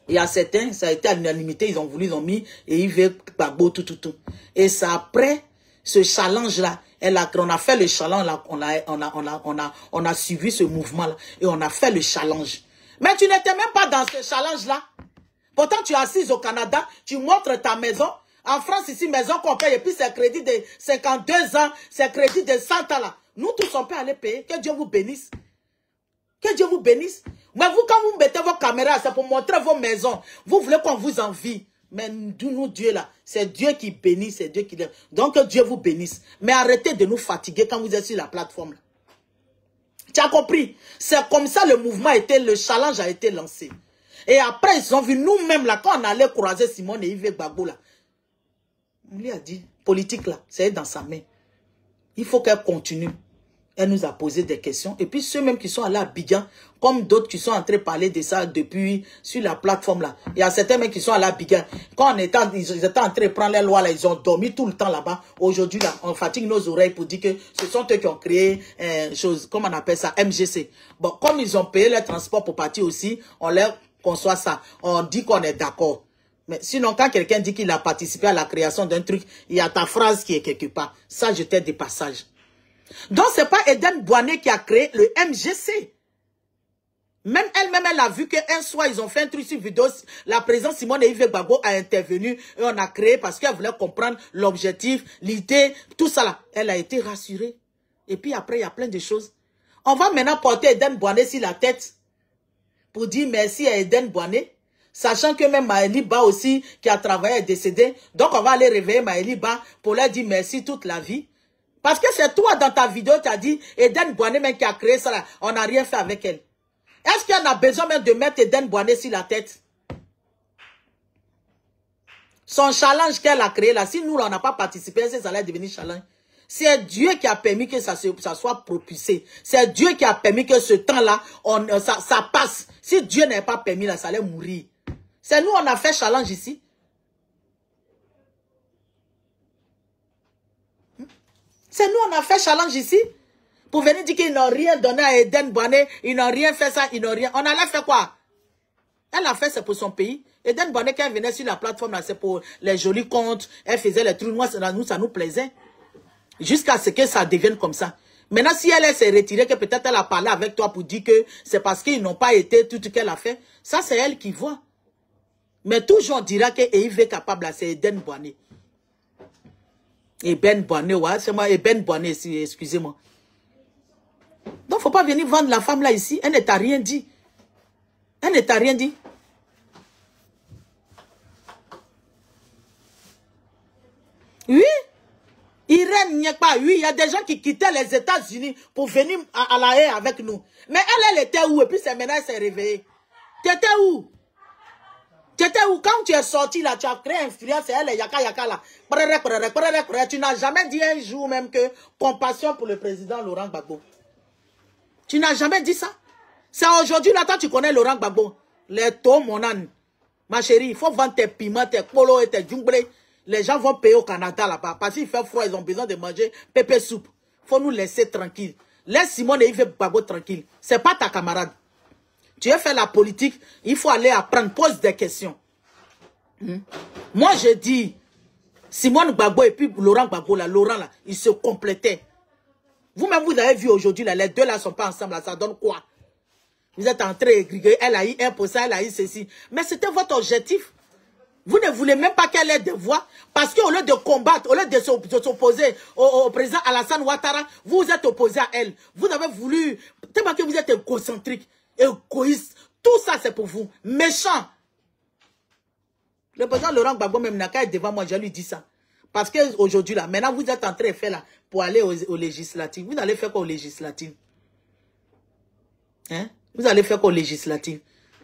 Et à certains, ça a été à l'unanimité, ils ont mis EIV, Gbagbo, tout. Et c'est après ce challenge-là, on a fait le challenge, là, on a suivi ce mouvement-là, et on a fait le challenge. Mais tu n'étais même pas dans ce challenge-là. Pourtant, tu es assise au Canada, tu montres ta maison. En France, ici, maison qu'on paye, et puis c'est crédit de 52 ans, c'est crédit de 100 ans là. Nous tous, on peut aller payer. Que Dieu vous bénisse. Que Dieu vous bénisse. Mais vous, quand vous mettez vos caméras, c'est pour montrer vos maisons. Vous voulez qu'on vous envie. Mais nous, Dieu là, c'est Dieu qui bénit, c'est Dieu qui... Donc, que Dieu vous bénisse. Mais arrêtez de nous fatiguer quand vous êtes sur la plateforme là. Tu as compris? C'est comme ça le mouvement le challenge a été lancé. Et après, ils ont vu nous-mêmes là, quand on allait croiser Simone et Yves Gbagbo là. On lui a dit, politique là, c'est dans sa main. Il faut qu'elle continue. Elle nous a posé des questions. Et puis ceux-mêmes qui sont allés à Abidjan, comme d'autres qui sont en train de parler de ça depuis sur la plateforme là. Il y a certains mecs qui sont allés à Abidjan. Quand ils étaient en train de prendre les lois là, ils ont dormi tout le temps là-bas. Aujourd'hui là, on fatigue nos oreilles pour dire que ce sont eux qui ont créé chose, comment on appelle ça, MGC. Bon, comme ils ont payé le transport pour partir aussi, on leur conçoit ça. On dit qu'on est d'accord. Mais sinon, quand quelqu'un dit qu'il a participé à la création d'un truc, il y a ta phrase qui est quelque part. Ça, j'étais des passages. Donc, ce n'est pas Eden Boignet qui a créé le MGC. Même elle-même, elle a vu qu'un soir, ils ont fait un truc sur vidéo. La présidente Simone Yves Gbagbo a intervenu et on a créé parce qu'elle voulait comprendre l'objectif, l'idée, tout ça là. Elle a été rassurée. Et puis après, il y a plein de choses. On va maintenant porter Eden Boignet sur la tête pour dire merci à Eden Boignet. Sachant que même Maëli Ba aussi, qui a travaillé, est décédé. Donc, on va aller réveiller Maëli Ba pour leur dire merci toute la vie. Parce que c'est toi, dans ta vidéo, tu as dit, Eden Boignet, même qui a créé ça, là, on n'a rien fait avec elle. Est-ce qu'on a besoin même de mettre Eden Boignet sur la tête? Son challenge qu'elle a créé, là, si nous, on n'a pas participé, ça allait devenir challenge. C'est Dieu qui a permis que ça soit propulsé. C'est Dieu qui a permis que ce temps-là, ça passe. Si Dieu n'avait pas permis, là, ça allait mourir. C'est nous, on a fait challenge ici. C'est nous, on a fait challenge ici. Pour venir dire qu'ils n'ont rien donné à Eden Boignet. Ils n'ont rien fait ça, ils n'ont rien. On allait faire quoi? Elle a fait, c'est pour son pays. Eden Boignet, quand elle venait sur la plateforme, là, c'est pour les jolis comptes. Elle faisait les trucs. Moi, ça nous plaisait. Jusqu'à ce que ça devienne comme ça. Maintenant, si elle s'est retirée, que peut-être elle a parlé avec toi pour dire que c'est parce qu'ils n'ont pas été tout ce qu'elle a fait. Ça, c'est elle qui voit. Mais toujours on dira que Yves est capable, c'est Eden Boignet. Eben Boignet, ouais, c'est moi, Eben Boignet, excusez-moi. Donc, faut pas venir vendre la femme là ici. Elle ne t'a rien dit. Elle ne t'a rien dit. Oui. Irène Nyekpa, oui, il y a des gens qui quittaient les États-Unis pour venir à la haie avec nous. Mais elle était où? Et puis c'est maintenant, elle s'est réveillée. Tu étais où? Tu étais où? Quand tu es sorti là, tu as créé influence et elle est yaka là. Tu n'as jamais dit un jour même que compassion pour le président Laurent Gbagbo. Tu n'as jamais dit ça. C'est aujourd'hui là, toi tu connais Laurent Gbagbo. Les taux, mon âne. Ma chérie, il faut vendre tes piments, tes polos et tes djunglés. Les gens vont payer au Canada là-bas. Parce qu'il fait froid, ils ont besoin de manger pépé soupe. Il faut nous laisser tranquille. Laisse Simone et Yves Gbagbo tranquille. C'est pas ta camarade. Tu veux faire la politique, il faut aller apprendre, pose des questions. Moi, je dis, Simone Gbagbo et puis Laurent Gbagbo, là, Laurent, là, ils se complétaient. Vous-même, vous avez vu aujourd'hui, là, les deux là sont pas ensemble, là, ça donne quoi? Vous êtes en train d'écrire, elle a eu 1%, elle a eu ceci. Mais c'était votre objectif. Vous ne voulez même pas qu'elle ait des voix. Parce qu'au lieu de combattre, au lieu de s'opposer au président Alassane Ouattara, vous vous êtes opposé à elle. Vous avez voulu, tellement que vous êtes égocentrique, égoïste. Tout ça, c'est pour vous. Méchant. Le président Laurent Gbagbo, même n'a qu'à être devant moi, je lui dis ça. Parce qu'aujourd'hui, là, maintenant, vous êtes en train de faire là, pour aller aux législatives. Vous allez faire quoi aux législatives? Hein? Vous allez faire quoi aux législatives?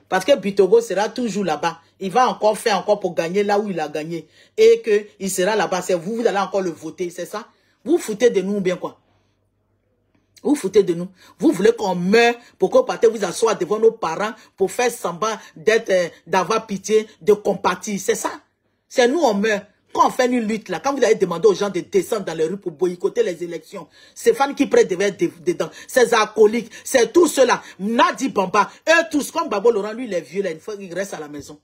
Parce que Bitogo sera toujours là-bas. Il va encore faire encore pour gagner là où il a gagné. Et qu'il sera là-bas. C'est vous, vous allez encore le voter. C'est ça? Vous foutez de nous ou bien quoi? Vous foutez de nous. Vous voulez qu'on meure pour qu'on parte vous asseoir devant nos parents pour faire semblant d'avoir pitié, de compatir. C'est ça? C'est nous on meurt. Quand on fait une lutte là, quand vous avez demandé aux gens de descendre dans les rues pour boycotter les élections, c'est Fan qui prête devait être dedans, c'est alcooliques, c'est tout cela, Nadi Bamba, eux tous, comme Babo Laurent, lui il est vieux là, une fois qu'il reste à la maison.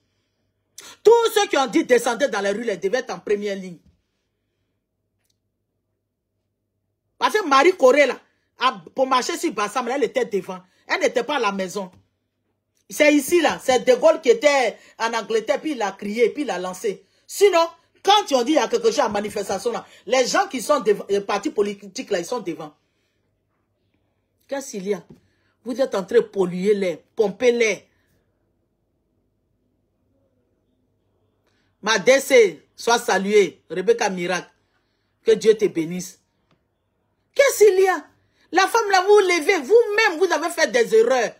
Tous ceux qui ont dit descendre dans les rues, ils devaient être en première ligne. Parce que Marie Corée là, pour marcher sur Bassam, elle était devant, elle n'était pas à la maison. C'est ici là, c'est De Gaulle qui était en Angleterre, puis il a crié, puis il a lancé. Sinon, quand on dit il y a quelque chose à manifestation là, les gens qui sont devant, les partis politiques là, ils sont devant. Qu'est-ce qu'il y a? Vous êtes en train de polluer l'air, pomper l'air. Ma DC, sois saluée, Rebecca Miracle. Que Dieu te bénisse. Qu'est-ce qu'il y a? La femme là, vous levez, vous-même, vous avez fait des erreurs.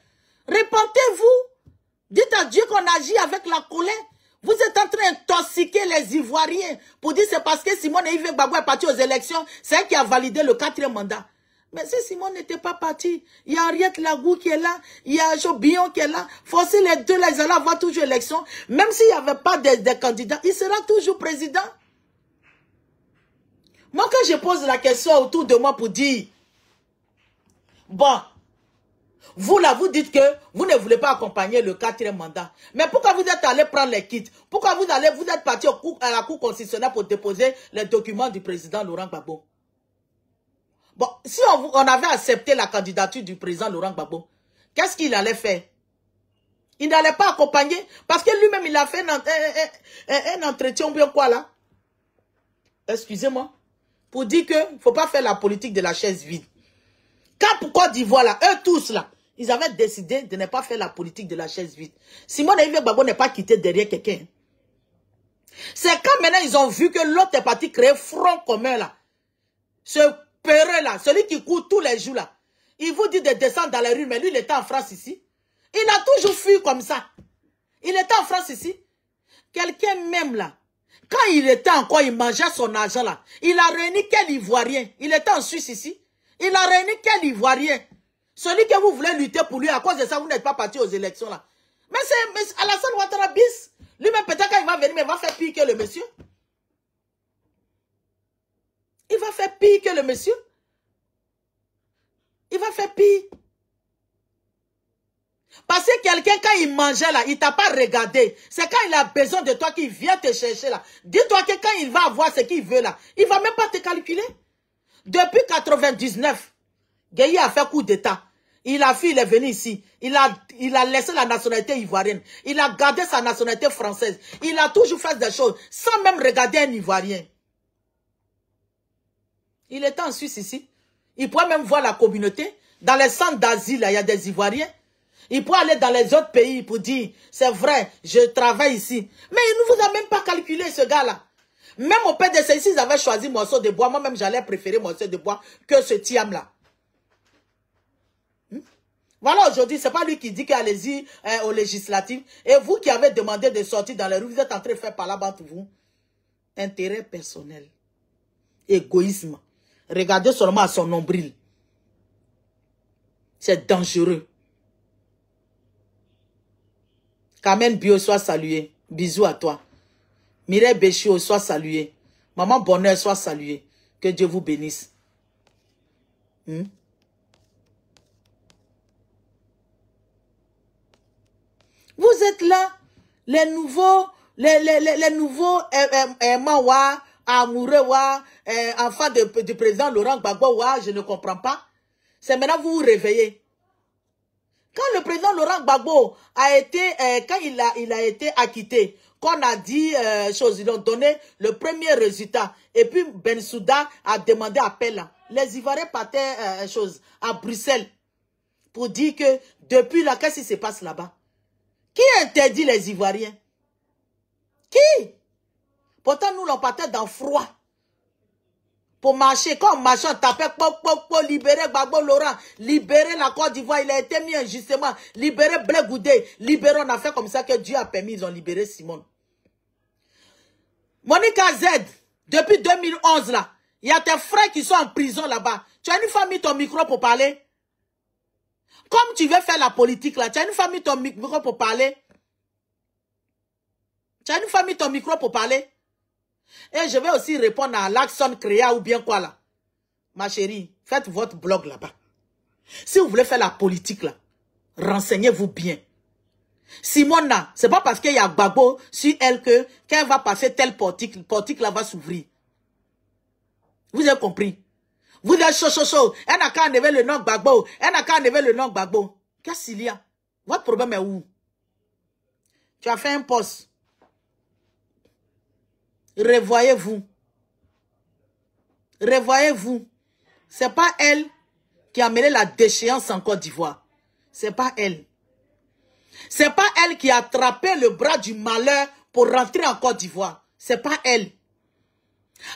Repentez-vous. Dites à Dieu qu'on agit avec la colère. Vous êtes en train d'intoxiquer les Ivoiriens pour dire c'est parce que Simone et Yves Gbagbo est parti aux élections, c'est elle qui a validé le 4e mandat. Mais si Simone n'était pas parti, il y a Henriette Lagou qui est là, il y a Jobillon qui est là, forcez les deux là, ils allaient avoir toujours élection. Même s'il n'y avait pas des candidats, il sera toujours président. Moi, quand je pose la question autour de moi pour dire, bon, vous là, vous dites que vous ne voulez pas accompagner le 4e mandat. Mais pourquoi vous êtes allé prendre les kits? Pourquoi vous êtes parti à la Cour constitutionnelle pour déposer les documents du président Laurent Gbagbo? Bon, si on avait accepté la candidature du président Laurent Gbagbo, qu'est-ce qu'il allait faire? Il n'allait pas accompagner, parce que lui-même, il a fait un entretien, bien quoi là? Excusez-moi. Pour dire qu'il ne faut pas faire la politique de la chaise vide. Quand pour Côte d'Ivoire là, eux tous là, ils avaient décidé de ne pas faire la politique de la chaise vide. Simone et Yves Gbagbo n'est pas quitté derrière quelqu'un. C'est quand maintenant ils ont vu que l'autre est parti créer front commun là. Ce peureux là, celui qui court tous les jours là. Il vous dit de descendre dans les rues, mais lui il était en France ici. Il a toujours fui comme ça. Il était en France ici. Quelqu'un même là, quand il était encore, il mangeait son argent là. Il a réuni quel Ivoirien? Il était en Suisse ici. Il a réuni quel Ivoirien? Celui que vous voulez lutter pour lui, à cause de ça, vous n'êtes pas parti aux élections là. Mais c'est Alassane Ouattara bis. Lui-même, peut-être quand il va venir, mais il va faire pire que le monsieur. Il va faire pire que le monsieur. Il va faire pire. Parce que quelqu'un, quand il mangeait là, il t'a pas regardé. C'est quand il a besoin de toi qu'il vient te chercher là. Dis-toi que quand il va avoir ce qu'il veut là, il va même pas te calculer. Depuis 99, Gueye a fait coup d'état. Il est venu ici. Il a laissé la nationalité ivoirienne. Il a gardé sa nationalité française. Il a toujours fait des choses sans même regarder un Ivoirien. Il était en Suisse ici. Il pourrait même voir la communauté. Dans les centres d'asile, il y a des Ivoiriens. Il peut aller dans les autres pays pour dire, c'est vrai, je travaille ici. Mais il ne vous a même pas calculé, ce gars-là. Même au PDC, s'ils avaient choisi morceau de bois, moi-même, j'allais préférer morceau de bois que ce Thiam-là. Voilà, aujourd'hui, c'est pas lui qui dit qu'allez-y aux législatives. Et vous qui avez demandé de sortir dans les rues, vous êtes en train de faire par là-bas entre vous. Intérêt personnel. Égoïsme. Regardez seulement à son nombril. C'est dangereux. Carmen Bio, soit salué. Bisous à toi. Mireille Béchio, soit salué. Maman Bonheur, soit salué. Que Dieu vous bénisse. Vous êtes là, les nouveaux Mawa, amoureux, enfants du président Laurent Gbagbo, je ne comprends pas. C'est maintenant vous vous réveillez. Quand le président Laurent Gbagbo a été, quand il a été acquitté, qu'on a dit ils ont donné le premier résultat. Et puis Bensouda a demandé appel. Les Ivoiriens partaient à Bruxelles pour dire que depuis là, qu'est-ce qui se passe là-bas? Qui interdit les Ivoiriens? Qui? Pourtant, nous, on partait dans froid. Pour marcher, quand on marchait, on tapait pour libérer Gbagbo Laurent, libérer la Côte d'Ivoire, il a été mis injustement, libérer Blé Goudé, libérer, on a fait comme ça que Dieu a permis, ils ont libéré Simone. Monica Z, depuis 2011 là, il y a tes frères qui sont en prison là-bas. Tu as une fois mis ton micro pour parler? Comme tu veux faire la politique là, tu as une fois mis ton micro pour parler? Tu as une fois mis ton micro pour parler? Et je vais aussi répondre à l'Axon Créa ou bien quoi là. Ma chérie, faites votre blog là-bas. Si vous voulez faire la politique là, renseignez-vous bien. Simone là, c'est pas parce qu'il y a Gbagbo sur elle qu'elle va passer telle politique là va s'ouvrir. Vous avez compris? Vous êtes chaud. Elle n'a qu'à enlever le nom Gbagbo. Elle n'a qu'à enlever le nom Gbagbo. Qu'est-ce qu'il y a? Votre problème est où? Tu as fait un poste. Revoyez-vous. Revoyez-vous. C'est pas elle qui a mené la déchéance en Côte d'Ivoire. C'est pas elle. C'est pas elle qui a attrapé le bras du malheur pour rentrer en Côte d'Ivoire. C'est pas elle.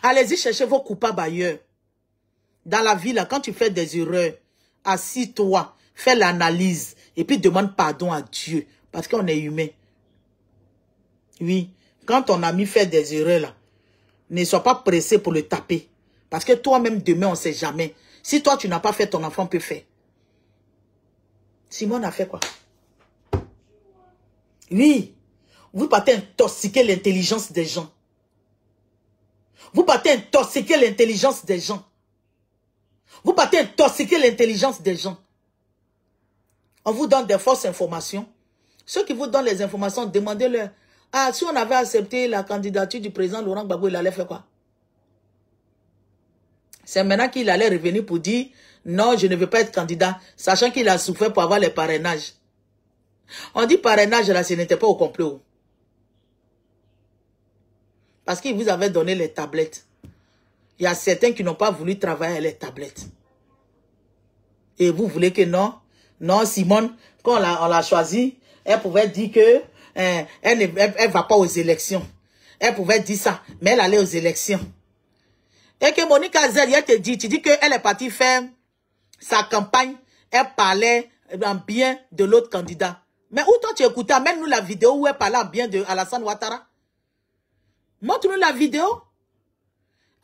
Allez-y chercher vos coupables ailleurs. Dans la vie, là, quand tu fais des erreurs, assis-toi, fais l'analyse et puis demande pardon à Dieu. Parce qu'on est humain. Oui. Quand ton ami fait des erreurs, là, ne sois pas pressé pour le taper. Parce que toi-même, demain, on ne sait jamais. Si toi, tu n'as pas fait, ton enfant peut faire. Simone a fait quoi? Oui. Vous partez intoxiquer l'intelligence des gens. Vous partez intoxiquer l'intelligence des gens. Vous partez intoxiquer l'intelligence des gens. On vous donne des fausses informations. Ceux qui vous donnent les informations, demandez-leur. Ah, si on avait accepté la candidature du président Laurent Gbagbo, il allait faire quoi? C'est maintenant qu'il allait revenir pour dire, non, je ne veux pas être candidat, sachant qu'il a souffert pour avoir les parrainages. On dit parrainage, là, ce n'était pas au complot. Parce qu'il vous avait donné les tablettes. Il y a certains qui n'ont pas voulu travailler avec les tablettes. Et vous voulez que non? Non, Simone, quand on l'a choisi, elle pouvait dire que elle ne va pas aux élections. Elle pouvait dire ça, mais elle allait aux élections. Et que Monica Z, elle te dit, tu dis qu'elle est partie faire sa campagne, elle parlait en bien de l'autre candidat. Mais où toi tu écoutais? Amène-nous la vidéo où elle parlait en bien de Alassane Ouattara. Montre-nous la vidéo.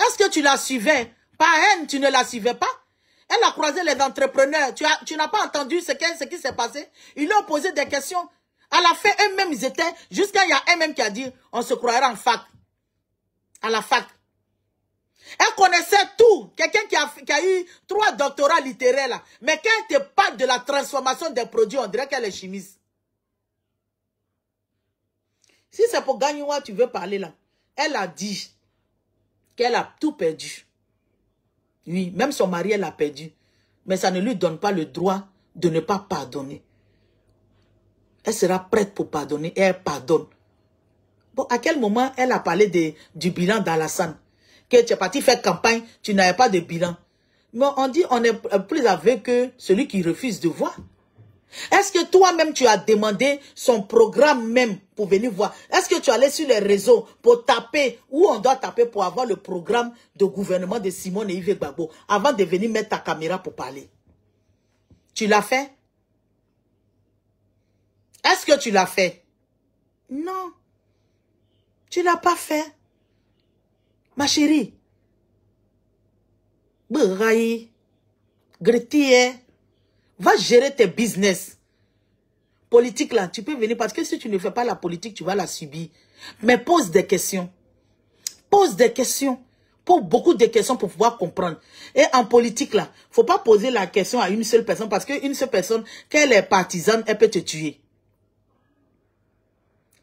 Est-ce que tu la suivais? Par haine, tu ne la suivais pas? Elle a croisé les entrepreneurs. Tu n'as pas entendu ce qui s'est passé? Ils lui ont posé des questions. À la fin, eux-mêmes, ils étaient... Jusqu'à il y a un-même qui a dit, on se croirait en fac. À la fac. Elle connaissait tout. Quelqu'un qui a eu 3 doctorats littéraires là. Mais quand elle te parle de la transformation des produits, on dirait qu'elle est chimiste. Si c'est pour Gagnoua, tu veux parler là. Elle a dit qu'elle a tout perdu. Oui, même son mari, elle a perdu. Mais ça ne lui donne pas le droit de ne pas pardonner. Elle sera prête pour pardonner et elle pardonne. Bon, à quel moment elle a parlé du bilan d'Alassane? Que tu es parti faire campagne, tu n'avais pas de bilan. Mais on dit on est plus aveugle que celui qui refuse de voir. Est-ce que toi-même tu as demandé son programme même pour venir voir? Est-ce que tu es allé sur les réseaux pour taper où on doit taper pour avoir le programme de gouvernement de Simone et Yves Gbagbo avant de venir mettre ta caméra pour parler? Tu l'as fait? Est-ce que tu l'as fait? Non. Tu l'as pas fait. Ma chérie. Braille. Gretier. Va gérer tes business. Politique là, tu peux venir parce que si tu ne fais pas la politique, tu vas la subir. Mais pose des questions. Pose des questions. Pose beaucoup de questions pour pouvoir comprendre. Et en politique là, faut pas poser la question à une seule personne parce qu'une seule personne, qu'elle est partisane, elle peut te tuer.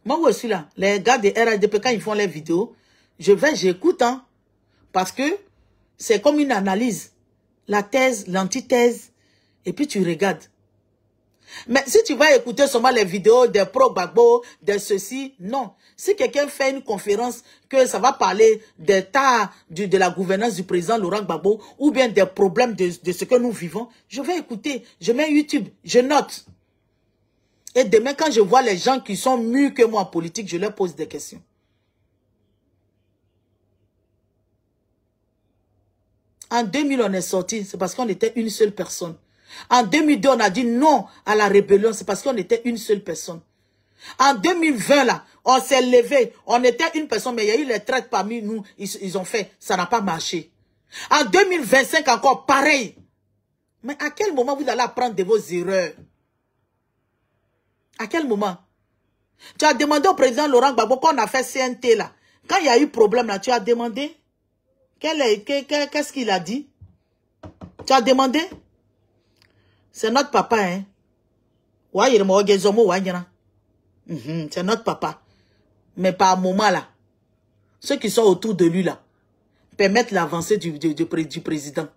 Moi aussi là, les gars de RADP quand ils font les vidéos, j'écoute hein, parce que c'est comme une analyse. La thèse, l'antithèse. Et puis tu regardes. Mais si tu vas écouter seulement les vidéos des pro-Gbagbo, de ceci, non. Si quelqu'un fait une conférence que ça va parler d'état de la gouvernance du président Laurent Gbagbo ou bien des problèmes de ce que nous vivons, je vais écouter. Je mets YouTube, je note. Et demain, quand je vois les gens qui sont mieux que moi en politique, je leur pose des questions. En 2000, on est sorti, c'est parce qu'on était une seule personne. En 2002, on a dit non à la rébellion, c'est parce qu'on était une seule personne. En 2020, là, on s'est levé, on était une personne, mais il y a eu les traites parmi nous, ils ont fait, ça n'a pas marché. En 2025 encore, pareil. Mais à quel moment vous allez apprendre de vos erreurs? À quel moment? Tu as demandé au président Laurent Gbagbo, quand on a fait CNT là, quand il y a eu problème là, tu as demandé? Qu'est-ce qu'il a dit? Tu as demandé? C'est notre papa, hein. C'est notre papa. Mais par moment là, ceux qui sont autour de lui là, permettent l'avancée du président.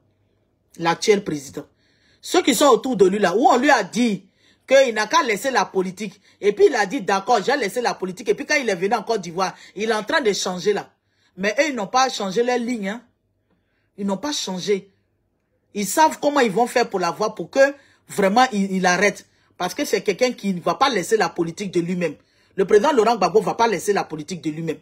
L'actuel président. Ceux qui sont autour de lui là, où on lui a dit qu'il n'a qu'à laisser la politique. Et puis il a dit d'accord, j'ai laissé la politique. Et puis quand il est venu en Côte d'Ivoire, il est en train de changer là. Mais eux, ils n'ont pas changé leur ligne. Hein. Ils n'ont pas changé. Ils savent comment ils vont faire pour l'avoir, pour que vraiment il arrête. Parce que c'est quelqu'un qui ne va pas laisser la politique de lui-même. Le président Laurent Gbagbo ne va pas laisser la politique de lui-même.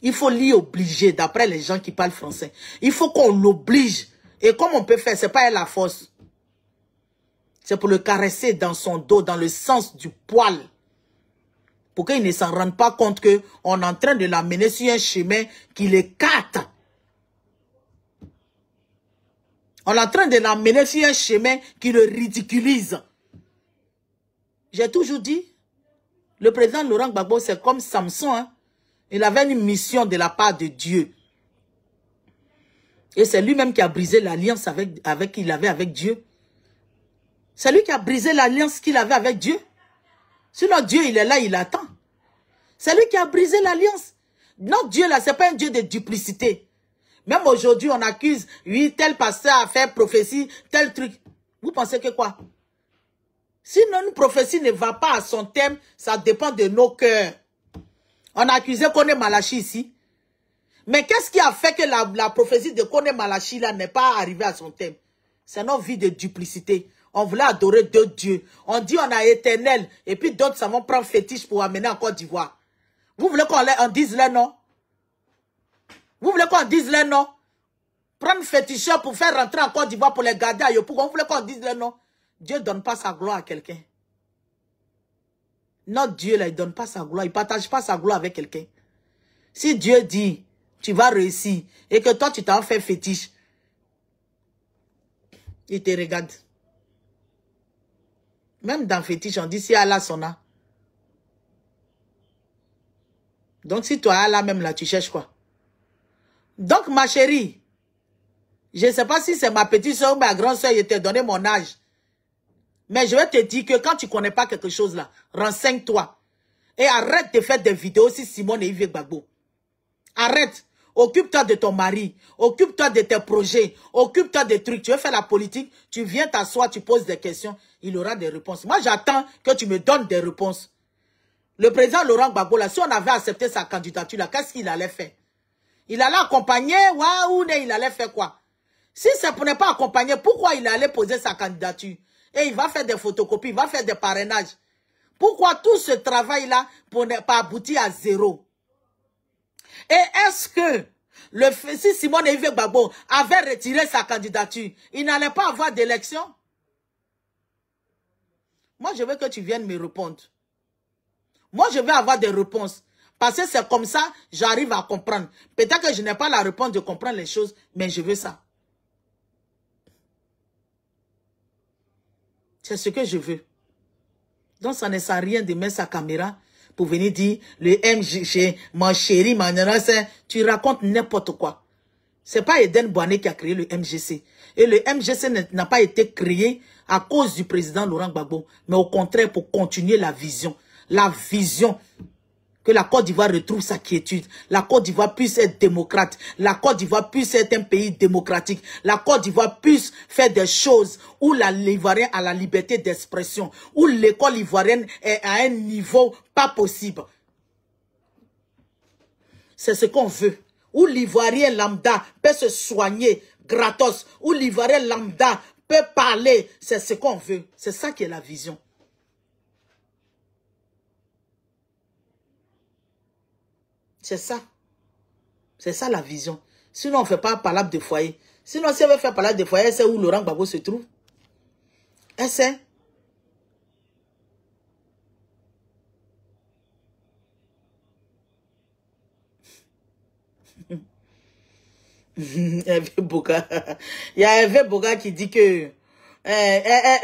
Il faut l'y obliger, d'après les gens qui parlent français. Il faut qu'on l'oblige. Et comme on peut faire, ce n'est pas la force. C'est pour le caresser dans son dos, dans le sens du poil. Pour qu'il ne s'en rende pas compte qu'on est en train de l'amener sur un chemin qui l'écarte. On est en train de l'amener sur un chemin qui le ridiculise. J'ai toujours dit, le président Laurent Gbagbo, c'est comme Samson. Hein? Il avait une mission de la part de Dieu. Et c'est lui-même qui a brisé l'alliance qu'il avait avec Dieu. C'est lui qui a brisé l'alliance qu'il avait avec Dieu. Sinon, Dieu, il est là, il attend. C'est lui qui a brisé l'alliance. Notre Dieu, là, ce n'est pas un Dieu de duplicité. Même aujourd'hui, on accuse, oui, tel pasteur a fait prophétie, tel truc. Vous pensez que quoi? Si une prophétie ne va pas à son thème, ça dépend de nos cœurs. On a accusé Kone Malachi ici. Mais qu'est-ce qui a fait que la prophétie de Kone Malachi là n'est pas arrivée à son thème? C'est notre vie de duplicité. On voulait adorer d'autres dieux. On dit on a éternel. Et puis d'autres, ça vont prendre fétiche pour amener en Côte d'Ivoire. Vous voulez qu'on dise leur nom? Vous voulez qu'on dise leur nom? Prendre féticheur pour faire rentrer en Côte d'Ivoire pour les garder à Yopougon. Vous voulez qu'on dise leur nom? Dieu ne donne pas sa gloire à quelqu'un. Notre Dieu, là, il ne donne pas sa gloire. Il ne partage pas sa gloire avec quelqu'un. Si Dieu dit, tu vas réussir, et que toi, tu t'en fais fétiche, il te regarde. Même dans fétiche, on dit, si Allah sonna. Donc, si toi, Allah même là, tu cherches quoi? Donc, ma chérie, je ne sais pas si c'est ma petite soeur ou ma grande soeur, je t'ai donné mon âge. Mais je vais te dire que quand tu ne connais pas quelque chose là, renseigne-toi. Et arrête de faire des vidéos si Simone et Yves Gbagbo. Arrête. Occupe-toi de ton mari. Occupe-toi de tes projets. Occupe-toi des trucs. Tu veux faire la politique, tu viens t'asseoir, tu poses des questions. Il aura des réponses. Moi, j'attends que tu me donnes des réponses. Le président Laurent Gbagbo, là, si on avait accepté sa candidature, là, qu'est-ce qu'il allait faire? Il allait accompagner, waouh, il allait faire quoi? Si c'est pour ne pas accompagner, pourquoi il est allé poser sa candidature? Et il va faire des photocopies, il va faire des parrainages. Pourquoi tout ce travail-là pour ne pas aboutir à zéro? Et est-ce que si Simone Yves Gbagbo avait retiré sa candidature, il n'allait pas avoir d'élection? Moi, je veux que tu viennes me répondre. Moi, je veux avoir des réponses. Parce que c'est comme ça, j'arrive à comprendre. Peut-être que je n'ai pas la réponse de comprendre les choses, mais je veux ça. C'est ce que je veux. Donc, ça ne sert à rien de mettre sa caméra pour venir dire le MJC, mon chéri, tu racontes n'importe quoi. C'est pas Eden Boané qui a créé le MJC. Et le MJC n'a pas été créé à cause du président Laurent Gbagbo, mais au contraire pour continuer la vision. La vision que la Côte d'Ivoire retrouve sa quiétude. La Côte d'Ivoire puisse être démocrate. La Côte d'Ivoire puisse être un pays démocratique. La Côte d'Ivoire puisse faire des choses où l'Ivoirien a la liberté d'expression. Où l'école ivoirienne est à un niveau pas possible. C'est ce qu'on veut. Où l'Ivoirien lambda peut se soigner gratos. Où l'Ivoirien lambda peut parler. C'est ce qu'on veut. C'est ça qui est la vision. C'est ça. C'est ça la vision. Sinon, on ne fait pas palabre de foyer. Sinon, si on veut faire palabre de foyer, c'est où Laurent Gbagbo se trouve. Elle sait. Il y a Hervé Boga qui dit que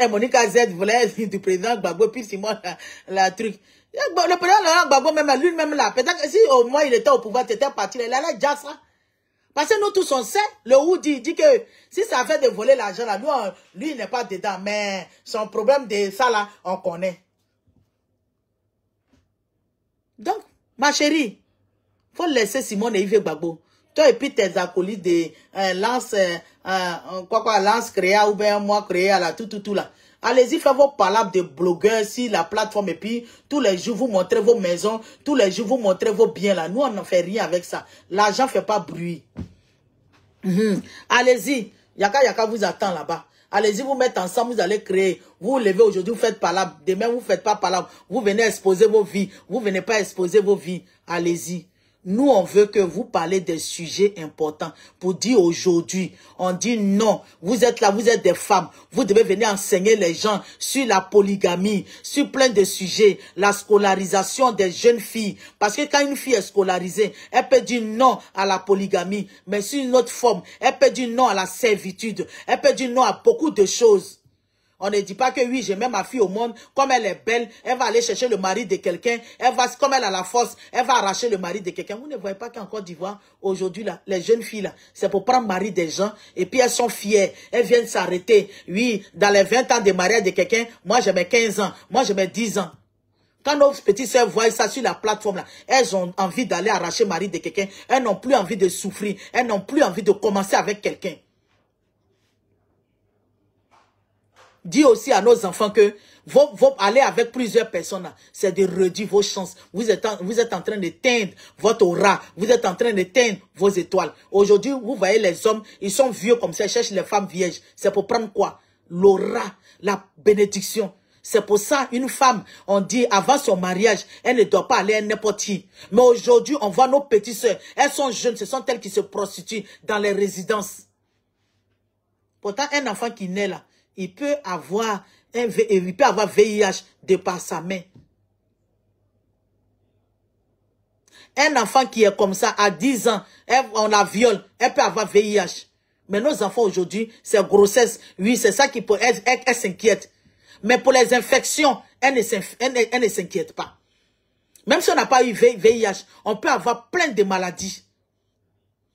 Monica Z voulait du président Gbagbo, puis c'est moi la truc. Le président Laurent Gbagbo, même lui-même là, peut-être que si au moins il était au pouvoir, tu étais parti, il allait déjà ça. Parce que nous tous on sait, le Houdi dit que si ça fait de voler l'argent là, lui il n'est pas dedans, mais son problème de ça là, on connaît. Donc, ma chérie, faut laisser Simone et Yves Gbagbo. Toi et puis tes acolytes de Lance, Lance Créa ou bien moi Créa là, tout là. Allez-y, faites vos palabres de blogueurs sur la plateforme et puis tous les jours vous montrez vos maisons, tous les jours vous montrez vos biens là. Nous on n'en fait rien avec ça. L'argent ne fait pas bruit. Allez-y, Yaka vous attend là-bas. Allez-y, vous mettez ensemble, vous allez créer. Vous vous levez aujourd'hui, vous faites palabre. Demain, vous ne faites pas palabre. Vous venez exposer vos vies. Vous ne venez pas exposer vos vies. Allez-y. Nous, on veut que vous parlez des sujets importants. Pour dire aujourd'hui, on dit non. Vous êtes là, vous êtes des femmes. Vous devez venir enseigner les gens sur la polygamie, sur plein de sujets. La scolarisation des jeunes filles. Parce que quand une fille est scolarisée, elle peut dire non à la polygamie. Mais sur une autre forme, elle peut dire non à la servitude. Elle peut dire non à beaucoup de choses. On ne dit pas que oui, j'ai mis ma fille au monde, comme elle est belle, elle va aller chercher le mari de quelqu'un, comme elle a la force, elle va arracher le mari de quelqu'un. Vous ne voyez pas qu'en Côte d'Ivoire, aujourd'hui, là, les jeunes filles, là, c'est pour prendre le mari des gens, et puis elles sont fières, elles viennent s'arrêter. Oui, dans les 20 ans de mariage de quelqu'un, moi j'ai mes 15 ans, moi j'ai mes 10 ans. Quand nos petites sœurs voient ça sur la plateforme, là, elles ont envie d'aller arracher le mari de quelqu'un, elles n'ont plus envie de souffrir, elles n'ont plus envie de commencer avec quelqu'un. Dis aussi à nos enfants que aller avec plusieurs personnes, c'est de réduire vos chances. Vous êtes en train de teindre votre aura. Vous êtes en train de teindre vos étoiles. Aujourd'hui, vous voyez les hommes, ils sont vieux comme ça, ils cherchent les femmes vierges. C'est pour prendre quoi? L'aura, la bénédiction. C'est pour ça, une femme, on dit, avant son mariage, elle ne doit pas aller à n'importe qui. Mais aujourd'hui, on voit nos petites sœurs. Elles sont jeunes, ce sont elles qui se prostituent dans les résidences. Pourtant, un enfant qui naît là, il peut avoir VIH de par sa main. Un enfant qui est comme ça, à 10 ans, on la viole, elle peut avoir VIH. Mais nos enfants aujourd'hui, c'est grossesse. Oui, c'est ça qui peut... Elle s'inquiète. Mais pour les infections, elle ne s'inquiète pas. Même si on n'a pas eu VIH, on peut avoir plein de maladies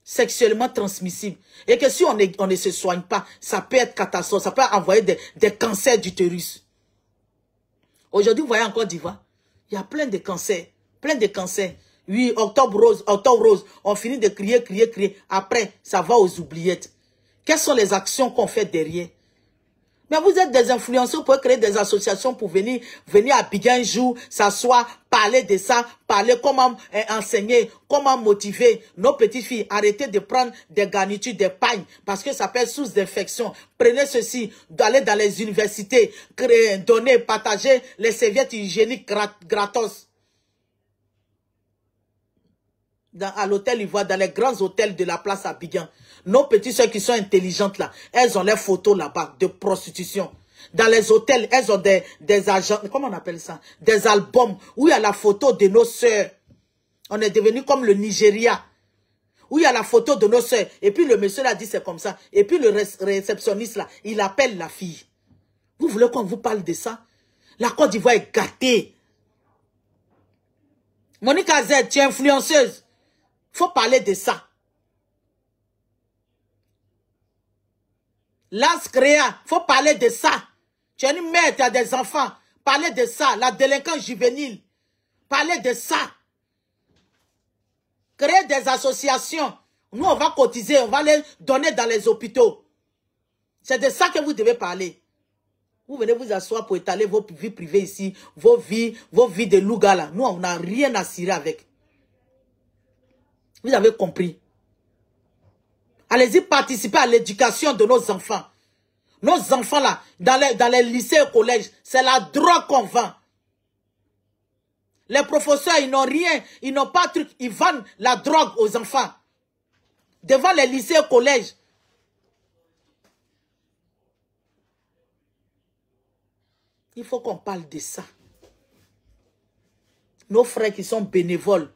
sexuellement transmissibles. Et que si on ne se soigne pas, ça peut être catastrophe. Ça peut envoyer des cancers d'utérus. Aujourd'hui, vous voyez en Côte d'Ivoire, il y a plein de cancers. Plein de cancers. Oui, octobre rose. On finit de crier. Après, ça va aux oubliettes. Quelles sont les actions qu'on fait derrière? Mais vous êtes des influenceurs pour créer des associations pour venir à Abidjan un jour, s'asseoir, parler de ça, parler comment enseigner, comment motiver nos petites filles. Arrêtez de prendre des garnitures, des pagnes, parce que ça peut être source d'infection. Prenez ceci, d'aller dans les universités, créer, donner, partager les serviettes hygiéniques gratos. À l'hôtel Ivoire, dans les grands hôtels de la place Abidjan. Nos petites soeurs qui sont intelligentes là, elles ont les photos là-bas de prostitution. Dans les hôtels, elles ont des agents, comment on appelle ça? Des albums où il y a la photo de nos soeurs. On est devenu comme le Nigeria. Où il y a la photo de nos soeurs. Et puis le monsieur là dit c'est comme ça. Et puis le réceptionniste là, il appelle la fille. Vous voulez qu'on vous parle de ça? La Côte d'Ivoire est gâtée. Monique Z, tu es influenceuse. Faut parler de ça. Lance Créa, faut parler de ça. Tu es une mère, tu as des enfants. Parlez de ça. La délinquance juvénile. Parlez de ça. Créer des associations. Nous, on va cotiser, on va les donner dans les hôpitaux. C'est de ça que vous devez parler. Vous venez vous asseoir pour étaler vos vies privées ici, vos vies de louga là. Nous, on n'a rien à cirer avec. Vous avez compris. Allez-y participer à l'éducation de nos enfants. Nos enfants là, dans les lycées et collèges, c'est la drogue qu'on vend. Les professeurs, ils n'ont rien, ils n'ont pas de truc, ils vendent la drogue aux enfants. Devant les lycées et collèges. Il faut qu'on parle de ça. Nos frères qui sont bénévoles,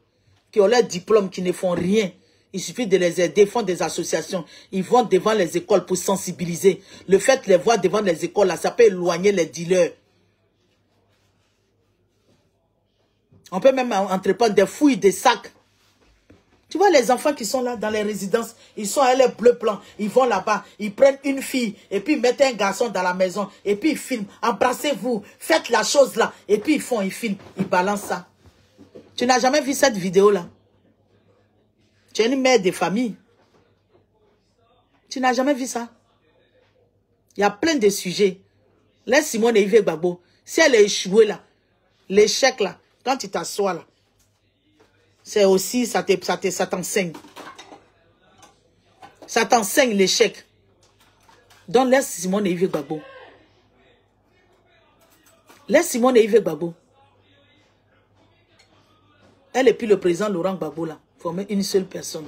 qui ont leur diplôme, qui ne font rien. Il suffit de les aider, font des associations. Ils vont devant les écoles pour sensibiliser. Le fait de les voir devant les écoles, là, ça peut éloigner les dealers. On peut même entreprendre des fouilles, des sacs. Tu vois les enfants qui sont là dans les résidences, ils sont à les bleus blancs, ils vont là-bas, ils prennent une fille, et puis ils mettent un garçon dans la maison, et puis ils filment, embrassez-vous, faites la chose là, et puis ils filment, ils balancent ça. Tu n'as jamais vu cette vidéo-là? Tu es une mère de famille. Tu n'as jamais vu ça? Il y a plein de sujets. Laisse Simone et Yves Gbagbo. Si elle est échouée là, l'échec là, quand tu t'assois là, c'est aussi, ça t'enseigne. Ça t'enseigne l'échec. Donc laisse Simone et Yves Gbagbo. Laisse Simone et Yves Gbagbo. Elle et puis le président Laurent Gbagbo là, formaient une seule personne.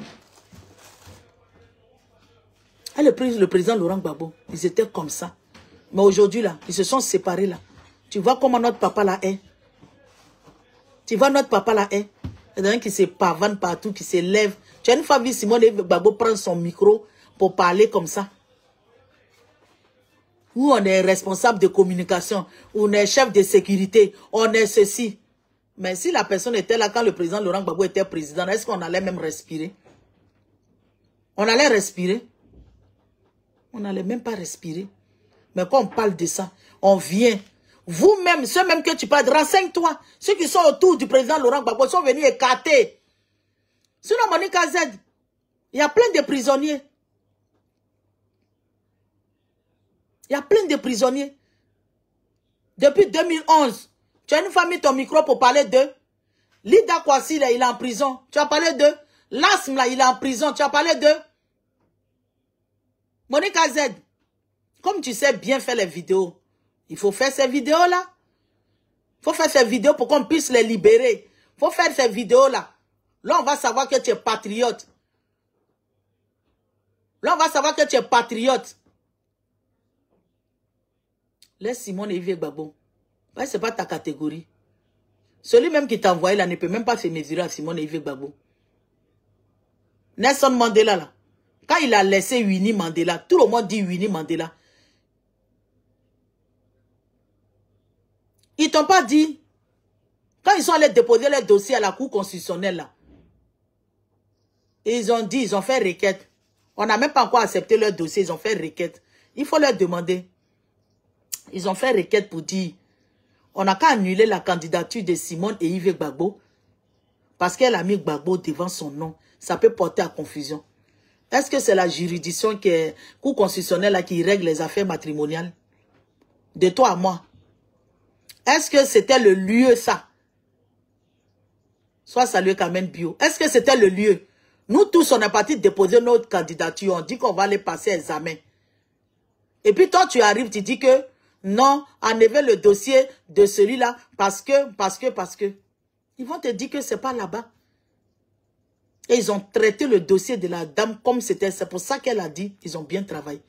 Elle et le président Laurent Gbagbo, ils étaient comme ça. Mais aujourd'hui là, ils se sont séparés là. Tu vois comment notre papa là est. Tu vois notre papa là est. Il y en a un qui se pavane partout, qui se lève. Tu as une fois vu Simone Gbagbo prendre son micro pour parler comme ça. Où on est responsable de communication, où on est chef de sécurité, on est ceci. Mais si la personne était là quand le président Laurent Gbagbo était président, est-ce qu'on allait même respirer? On allait respirer? On n'allait même pas respirer. Mais quand on parle de ça, on vient. Vous-même, ceux même que tu parles, renseigne-toi. Ceux qui sont autour du président Laurent Gbagbo sont venus écarter. Sinon, Monique Z, il y a plein de prisonniers. Il y a plein de prisonniers. Depuis 2011, tu as une fois mis ton micro pour parler d'eux. Lida Kwasi, là, il est en prison. Tu as parlé d'eux. Lasm, là, il est en prison. Tu as parlé d'eux. Monique Z, comme tu sais bien faire les vidéos, il faut faire ces vidéos-là. Il faut faire ces vidéos pour qu'on puisse les libérer. Il faut faire ces vidéos-là. Là, on va savoir que tu es patriote. Là, on va savoir que tu es patriote. Laisse Simone et Yves Gbagbo. Ce n'est pas ta catégorie. Celui même qui t'a envoyé là ne peut même pas se mesurer à Simone et Yves Gbagbo. Nelson Mandela là. Quand il a laissé Winnie Mandela, tout le monde dit Winnie Mandela. Ils t'ont pas dit, quand ils sont allés déposer leur dossier à la Cour constitutionnelle là, ils ont dit, ils ont fait requête. On n'a même pas encore accepté leur dossier, ils ont fait requête. Il faut leur demander. Ils ont fait requête pour dire, on n'a qu'à annuler la candidature de Simone et Yves Gbagbo parce qu'elle a mis Gbagbo devant son nom. Ça peut porter à confusion. Est-ce que c'est la juridiction qui est Cour constitutionnelle là, qui règle les affaires matrimoniales? de toi à moi. Est-ce que c'était le lieu, ça? Soit salué Carmen Bio. Est-ce que c'était le lieu? Nous tous, on est parti déposer notre candidature. On dit qu'on va aller passer examen. Et puis toi, tu arrives, tu dis que non, enlevez le dossier de celui-là parce que. Ils vont te dire que c'est pas là-bas. Et ils ont traité le dossier de la dame comme c'était. C'est pour ça qu'elle a dit, ils ont bien travaillé.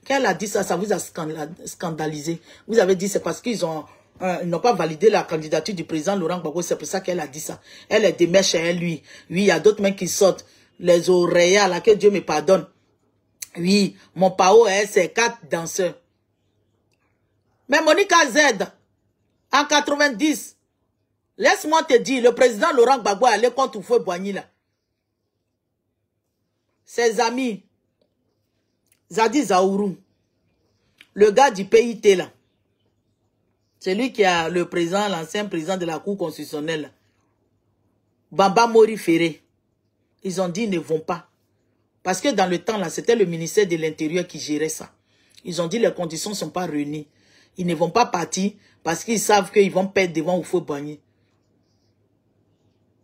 Quand elle a dit ça, ça vous a scandalisé. Vous avez dit c'est parce qu'ils n'ont pas validé la candidature du président Laurent Gbagbo. C'est pour ça qu'elle a dit ça. Elle est des chez elle, lui. Oui, il y a d'autres mecs qui sortent. Les oreilles à laquelle Dieu me pardonne. Oui, mon pao, c'est 4 danseurs. Mais Monica Z, en 90, laisse-moi te dire, le président Laurent Gbagbo allait contre Foué Boigny là. Ses amis, Zadi Zaourou, le gars du PIT là, c'est lui qui a le président, l'ancien président de la Cour constitutionnelle, Bamba Mori Ferré, ils ont dit ils ne vont pas. Parce que dans le temps là, c'était le ministère de l'Intérieur qui gérait ça. Ils ont dit les conditions ne sont pas réunies. Ils ne vont pas partir parce qu'ils savent qu'ils vont perdre devant Oufou Boigny.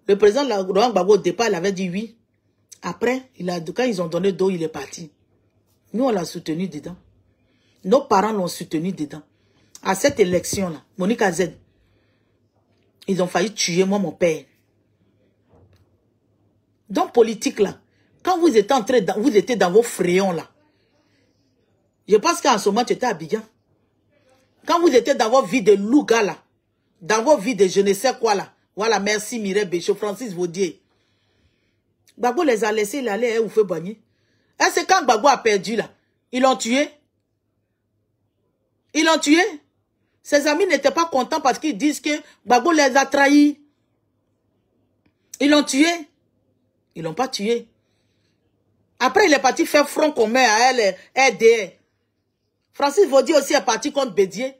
Le président Laurent Gbagbo au départ, il avait dit oui. Après, quand ils ont donné d'eau, il est parti. Nous, on l'a soutenu dedans. Nos parents l'ont soutenu dedans. À cette élection-là, Monica Z, ils ont failli tuer moi, mon père. Donc, politique, là, quand vous étiez en train, vous étiez dans vos frayons, là, je pense qu'en ce moment, tu étais à Abidjan. Quand vous étiez dans vos vies de louga, là, dans vos vies de je ne sais quoi, là, voilà, merci Mireille Béchaud, Francis Vaudier. Gbagbo les a laissés, il allait à Oufé Boigny. Et c'est quand Gbagbo a perdu, là, ils l'ont tué. Ils l'ont tué. Ses amis n'étaient pas contents parce qu'ils disent que Gbagbo les a trahis. Ils l'ont tué. Ils l'ont pas tué. Après, il est parti faire front commun à elle, RDR. Francis Vaudier aussi est parti contre Bédier.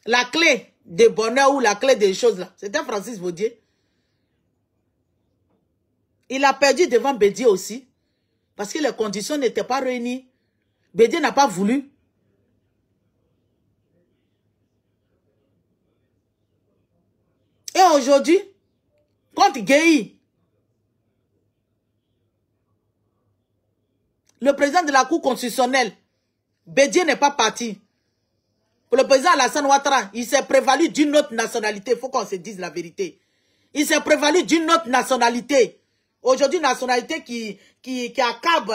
La clé de bonheur ou la clé des choses là, c'était Francis Vaudier. Il a perdu devant Bédier aussi. Parce que les conditions n'étaient pas réunies. Bédier n'a pas voulu. Et aujourd'hui, contre Guéhi, le président de la Cour constitutionnelle, Bédier n'est pas parti. Pour le président Alassane Ouattara, il s'est prévalu d'une autre nationalité. Il faut qu'on se dise la vérité. Il s'est prévalu d'une autre nationalité. Aujourd'hui, nationalité qui accable,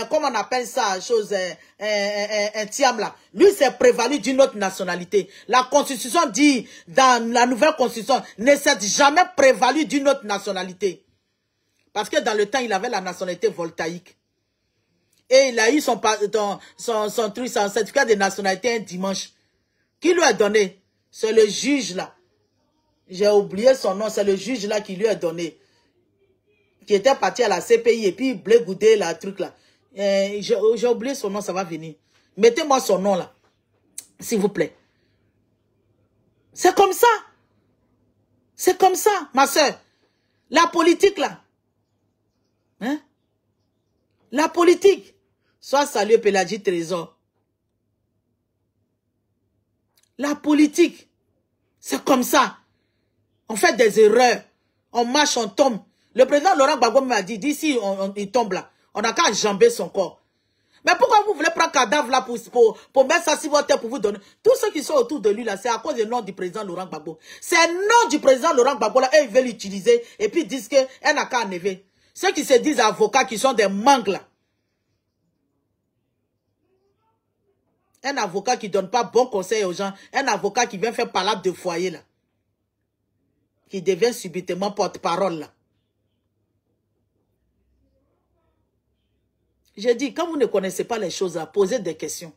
comment on appelle ça, chose, un tiam là. Lui s'est prévalu d'une autre nationalité. La constitution dit, dans la nouvelle constitution, ne s'est jamais prévalu d'une autre nationalité. Parce que dans le temps, il avait la nationalité voltaïque. Et il a eu son certificat de nationalité un dimanche. Qui lui a donné? C'est le juge là. J'ai oublié son nom. C'est le juge là qui lui a donné. Qui était parti à la CPI et puis il blé goudé la truc là. J'ai oublié son nom, ça va venir. Mettez-moi son nom là. S'il vous plaît. C'est comme ça. C'est comme ça, ma soeur. La politique là. Hein? La politique. Soit salué Péladji Trésor. La politique, c'est comme ça. On fait des erreurs. On marche, on tombe. Le président Laurent Gbagbo m'a dit, d'ici il tombe là, on n'a qu'à jamber son corps. Mais pourquoi vous voulez prendre cadavre là pour mettre ça sur votre tête pour vous donner? Tous ceux qui sont autour de lui là, c'est à cause du nom du président Laurent Gbagbo. C'est le nom du président Laurent Gbagbo là, et ils veulent l'utiliser et puis ils disent qu'elle n'a qu'à enlever. Ceux qui se disent avocats qui sont des mangues là. Un avocat qui ne donne pas bon conseil aux gens. Un avocat qui vient faire palabre de foyer là. Qui devient subitement porte-parole là. J'ai dit, quand vous ne connaissez pas les choses là, posez des questions.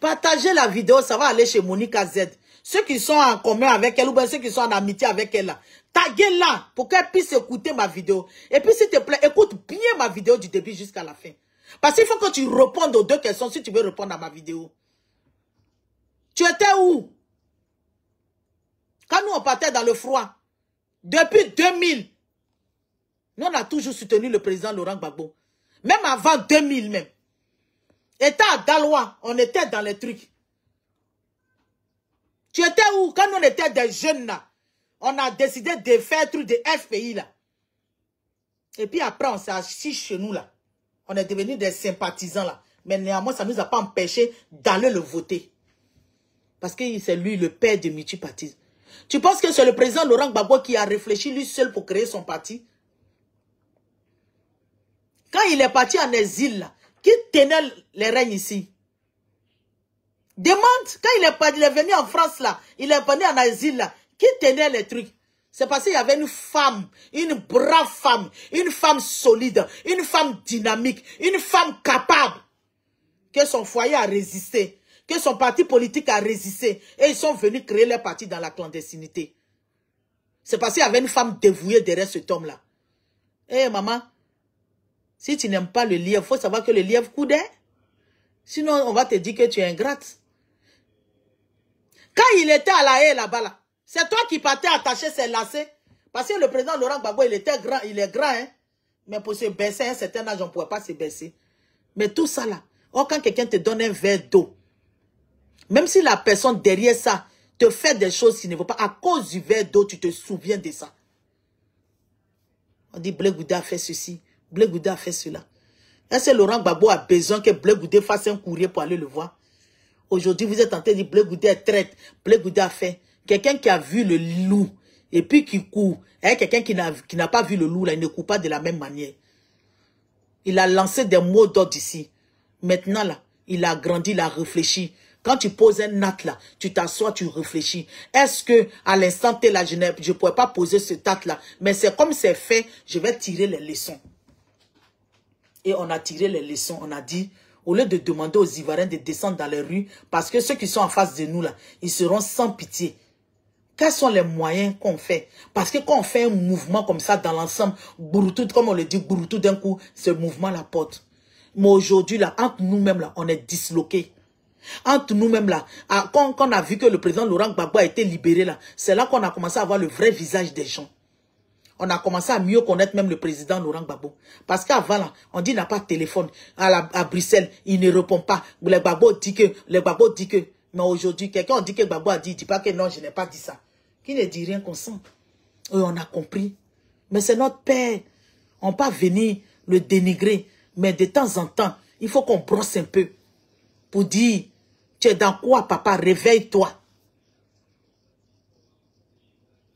Partagez la vidéo, ça va aller chez Monica Z. Ceux qui sont en commun avec elle ou bien ceux qui sont en amitié avec elle là. Taguez-la pour qu'elle puisse écouter ma vidéo. Et puis s'il te plaît, écoute bien ma vidéo du début jusqu'à la fin. Parce qu'il faut que tu répondes aux 2 questions si tu veux répondre à ma vidéo. Tu étais où? Quand nous on partait dans le froid, depuis 2000, nous on a toujours soutenu le président Laurent Gbagbo. Même avant 2000 même. Était à Dalois, on était dans les trucs. Tu étais où? Quand on était des jeunes là, on a décidé de faire un truc de FPI là. Et puis après, on s'est assis chez nous là. On est devenus des sympathisants là. Mais néanmoins, ça ne nous a pas empêché d'aller le voter. Parce que c'est lui le père de multipartisme. Tu penses que c'est le président Laurent Gbagbo qui a réfléchi lui seul pour créer son parti? Quand il est parti en exil là, qui tenait les règnes ici? Demande, quand il est venu en France là, il est venu en exil là, qui tenait les trucs? C'est parce qu'il y avait une femme, une brave femme, une femme solide, une femme dynamique, une femme capable, que son foyer a résisté, que son parti politique a résisté, et ils sont venus créer leur parti dans la clandestinité. C'est parce qu'il y avait une femme dévouée derrière cet homme-là. Eh maman, si tu n'aimes pas le lièvre, il faut savoir que le lièvre coudait. Sinon, on va te dire que tu es ingrate. Quand il était à la haie là-bas, là, c'est toi qui partais attacher ses lacets. Parce que le président Laurent Gbagbo, il était grand, il est grand, hein. Mais pour se baisser à un certain âge, on ne pouvait pas se baisser. Mais tout ça là, oh, quand quelqu'un te donne un verre d'eau, même si la personne derrière ça te fait des choses qui ne vont pas, à cause du verre d'eau, tu te souviens de ça. On dit Blé Goudé a fait ceci, Blé Goudé a fait cela. Est-ce que Laurent Gbagbo a besoin que Blé Goudé fasse un courrier pour aller le voir? Aujourd'hui, vous êtes en train de dire Blé Goudé est traite, Blé Goudé a fait. Quelqu'un qui a vu le loup et puis qui court, hein, quelqu'un qui n'a pas vu le loup, là, il ne court pas de la même manière. Il a lancé des mots d'ordre ici. Maintenant, là, il a grandi, il a réfléchi. Quand tu poses un acte, là, tu t'assois, tu réfléchis. Est-ce que à l'instant T, là, je ne pourrais pas poser ce acte, là, mais c'est comme c'est fait, je vais tirer les leçons. Et on a tiré les leçons, on a dit, au lieu de demander aux Ivoiriens de descendre dans les rues, parce que ceux qui sont en face de nous, là, ils seront sans pitié. Quels sont les moyens qu'on fait? Parce que quand on fait un mouvement comme ça dans l'ensemble, Bouroutou, comme on le dit, Bouroutou d'un coup, ce mouvement la porte. Mais aujourd'hui, là, entre nous-mêmes, là, on est disloqués. Entre nous-mêmes, là, quand on a vu que le président Laurent Gbagbo a été libéré, là, c'est là qu'on a commencé à voir le vrai visage des gens. On a commencé à mieux connaître même le président Laurent Gbagbo. Parce qu'avant, là, on dit qu'il n'a pas de téléphone. À Bruxelles, il ne répond pas. Le Gbagbo dit que. Mais aujourd'hui, quelqu'un dit que Gbagbo a dit, il ne dit pas que non, je n'ai pas dit ça. Qui ne dit rien qu'on sent. Et on a compris. Mais c'est notre père. On ne peut pas venir le dénigrer. Mais de temps en temps, il faut qu'on brosse un peu. Pour dire, tu es dans quoi, papa? Réveille-toi.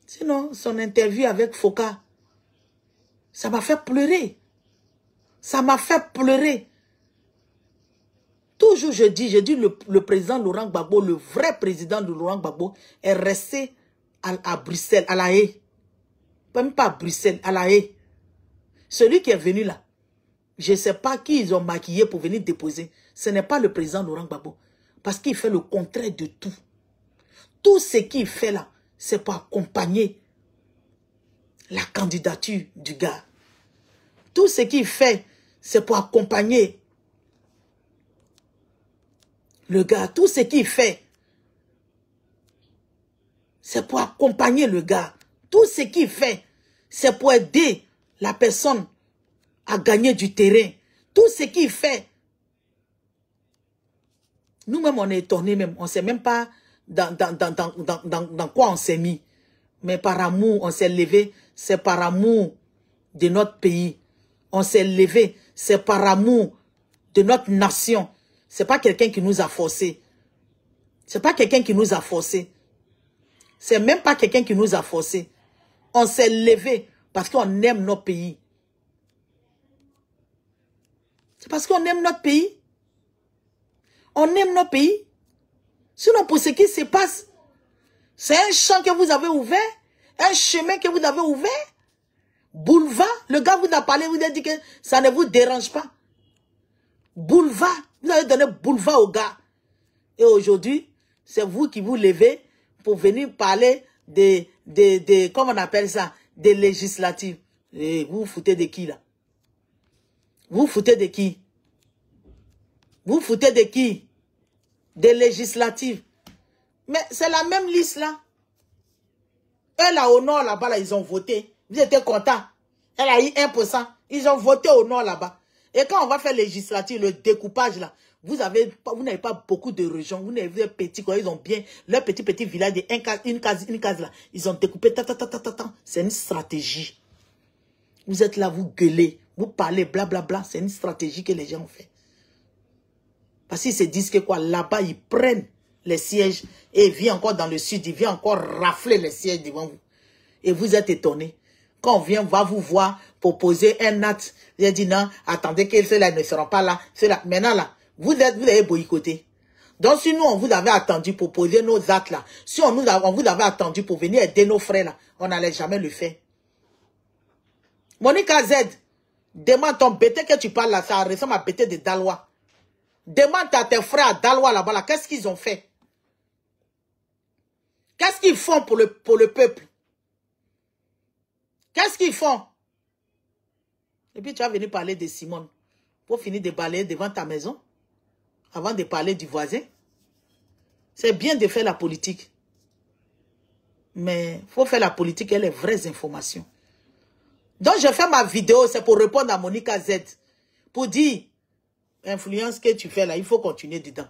Sinon, son interview avec Foka, ça m'a fait pleurer. Ça m'a fait pleurer. Toujours je dis le président Laurent Gbagbo, le vrai président de Laurent Gbagbo, est resté à Bruxelles, à La Haye. Même pas à Bruxelles, à La Haye. Celui qui est venu là, je ne sais pas qui ils ont maquillé pour venir déposer. Ce n'est pas le président Laurent Gbagbo. Parce qu'il fait le contraire de tout. Tout ce qu'il fait là, c'est pour accompagner la candidature du gars. Tout ce qu'il fait, c'est pour accompagner le gars. Tout ce qu'il fait, c'est pour accompagner le gars. Tout ce qu'il fait, c'est pour aider la personne à gagner du terrain. Tout ce qu'il fait, nous-mêmes, on est étonnés même. On ne sait même pas dans quoi on s'est mis. Mais par amour, on s'est levé. C'est par amour de notre pays. On s'est levé. C'est par amour de notre nation. C'est pas quelqu'un qui nous a forcé. C'est pas quelqu'un qui nous a forcé. C'est même pas quelqu'un qui nous a forcé. On s'est levé parce qu'on aime notre pays. C'est parce qu'on aime notre pays. On aime notre pays. Sinon, pour ce qui se passe, c'est un champ que vous avez ouvert, un chemin que vous avez ouvert, boulevard. Le gars vous a parlé, vous a dit que ça ne vous dérange pas. Boulevard. Vous avez donné boulevard au gars. Et aujourd'hui, c'est vous qui vous levez pour venir parler comment on appelle ça, des législatives. Et vous vous foutez de qui là? Vous vous foutez de qui? Vous vous foutez de qui? Des législatives. Mais c'est la même liste là. Elle là au nord là-bas, là, ils ont voté. Vous étiez contents. Elle a eu 1%. Ils ont voté au nord là-bas. Et quand on va faire législative, le découpage là, Vous n'avez pas beaucoup de régions. Vous n'avez des petits, quoi. Ils ont bien leur petit village de une case là. Ils ont découpé. C'est une stratégie. Vous êtes là, vous gueulez, vous parlez, blablabla. C'est une stratégie que les gens ont fait. Parce qu'ils se disent que quoi, là-bas, ils prennent les sièges et ils viennent encore dans le sud, ils viennent encore rafler les sièges devant vous. Et vous êtes étonnés. Quand on vient, on va vous voir pour poser un acte. Vous avez dit non, attendez que ceux-là ne seront pas là. Maintenant là, vous avez boycotté. Donc si nous, on vous avait attendu pour poser nos actes là, si on vous avait attendu pour venir aider nos frères là, on n'allait jamais le faire. Monica Z, demande ton bêté que tu parles là, ça ressemble à bêté de Dalois. Demande à tes frères à Dalois là-bas là, qu'est-ce qu'ils ont fait? Qu'est-ce qu'ils font pour le peuple? Qu'est-ce qu'ils font? Et puis tu vas venir parler de Simone. Pour finir de balayer devant ta maison. Avant de parler du voisin. C'est bien de faire la politique. Mais il faut faire la politique et les vraies informations. Donc je fais ma vidéo, c'est pour répondre à Monica Z. Pour dire, influence que tu fais là, il faut continuer dedans.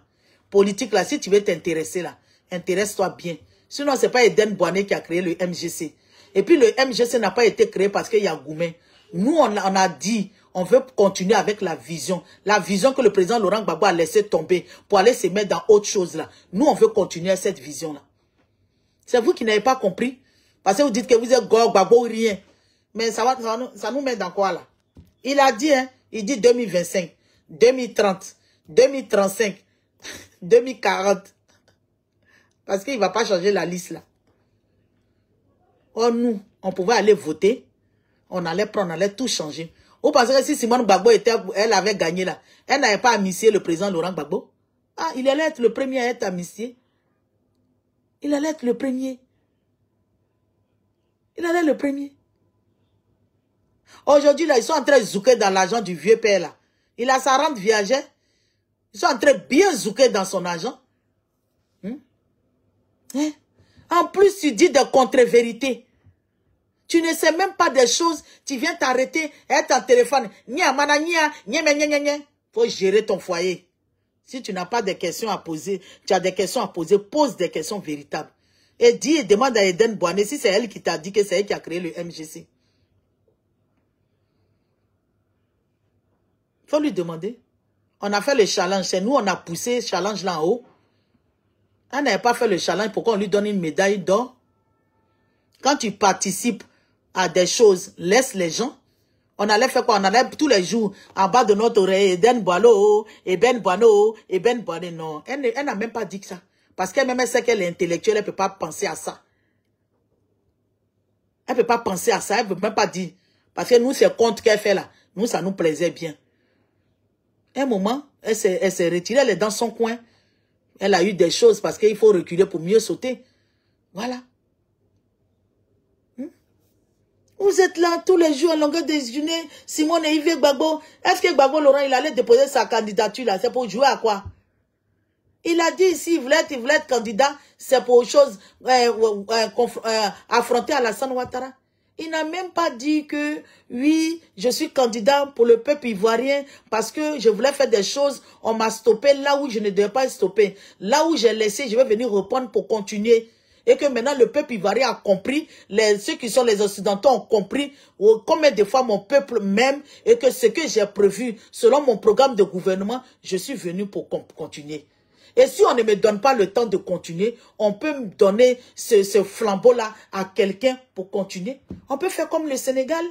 Politique là, si tu veux t'intéresser là, intéresse-toi bien. Sinon, ce n'est pas Eden Boané qui a créé le MGC. Et puis le MGC n'a pas été créé parce qu'il y a Goumen. Nous, on a dit, on veut continuer avec la vision. La vision que le président Laurent Gbagbo a laissé tomber pour aller se mettre dans autre chose là. Nous, on veut continuer cette vision-là. C'est vous qui n'avez pas compris. Parce que vous dites que vous êtes Gbagbo ou rien. Mais ça nous met dans quoi là? Il a dit, hein, il dit 2025, 2030, 2035, 2040. Parce qu'il ne va pas changer la liste là. Oh, nous, on pouvait aller voter. On allait prendre, on allait tout changer. Vous pensez que si Simone Gbagbo elle avait gagné là, elle n'avait pas amnistié le président Laurent Gbagbo? Ah, il allait être le premier à être amnistié. Il allait être le premier. Il allait être le premier. Aujourd'hui, là, ils sont en train de zouker dans l'argent du vieux père là. Il a sa rente viagère. Ils sont en train de bien zouker dans son argent. En plus, tu dis des contre-vérités. Tu ne sais même pas des choses. Tu viens t'arrêter, être en téléphone. Faut gérer ton foyer. Si tu n'as pas de questions à poser, tu as des questions à poser, pose des questions véritables. Et dis et demande à Eden Boané si c'est elle qui t'a dit que c'est elle qui a créé le MGC. Faut lui demander. On a fait le challenge. C'est nous, on a poussé le challenge là en haut. On n'avait pas fait le challenge. Pourquoi on lui donne une médaille d'or? Quand tu participes à des choses, laisse les gens. On allait faire quoi? On allait tous les jours en bas de notre oreille. Eden Boileau, Eben Boileau, Eben Boileau. Non, elle n'a même pas dit que ça. Parce qu'elle même sait qu'elle est intellectuelle, elle ne peut pas penser à ça. Elle ne peut pas penser à ça, elle ne peut même pas dire. Parce que nous, c'est compte qu'elle fait là. Nous, ça nous plaisait bien. Un moment, elle s'est retirée, elle est dans son coin. Elle a eu des choses parce qu'il faut reculer pour mieux sauter. Voilà. Vous êtes là tous les jours à longueur de journée. Simone et Yves Gbagbo. Est-ce que Gbagbo Laurent, il allait déposer sa candidature là? C'est pour jouer à quoi? Il a dit ici, il voulait être candidat. C'est pour autre chose. Affronter Alassane Ouattara. Il n'a même pas dit que, oui, je suis candidat pour le peuple ivoirien parce que je voulais faire des choses. On m'a stoppé là où je ne devais pas stopper. Là où j'ai laissé, je vais venir reprendre pour continuer. Et que maintenant le peuple ivoirien a compris, ceux qui sont les Occidentaux ont compris combien de fois mon peuple m'aime et que ce que j'ai prévu selon mon programme de gouvernement, je suis venu pour continuer. Et si on ne me donne pas le temps de continuer, on peut me donner ce flambeau-là à quelqu'un pour continuer. On peut faire comme le Sénégal.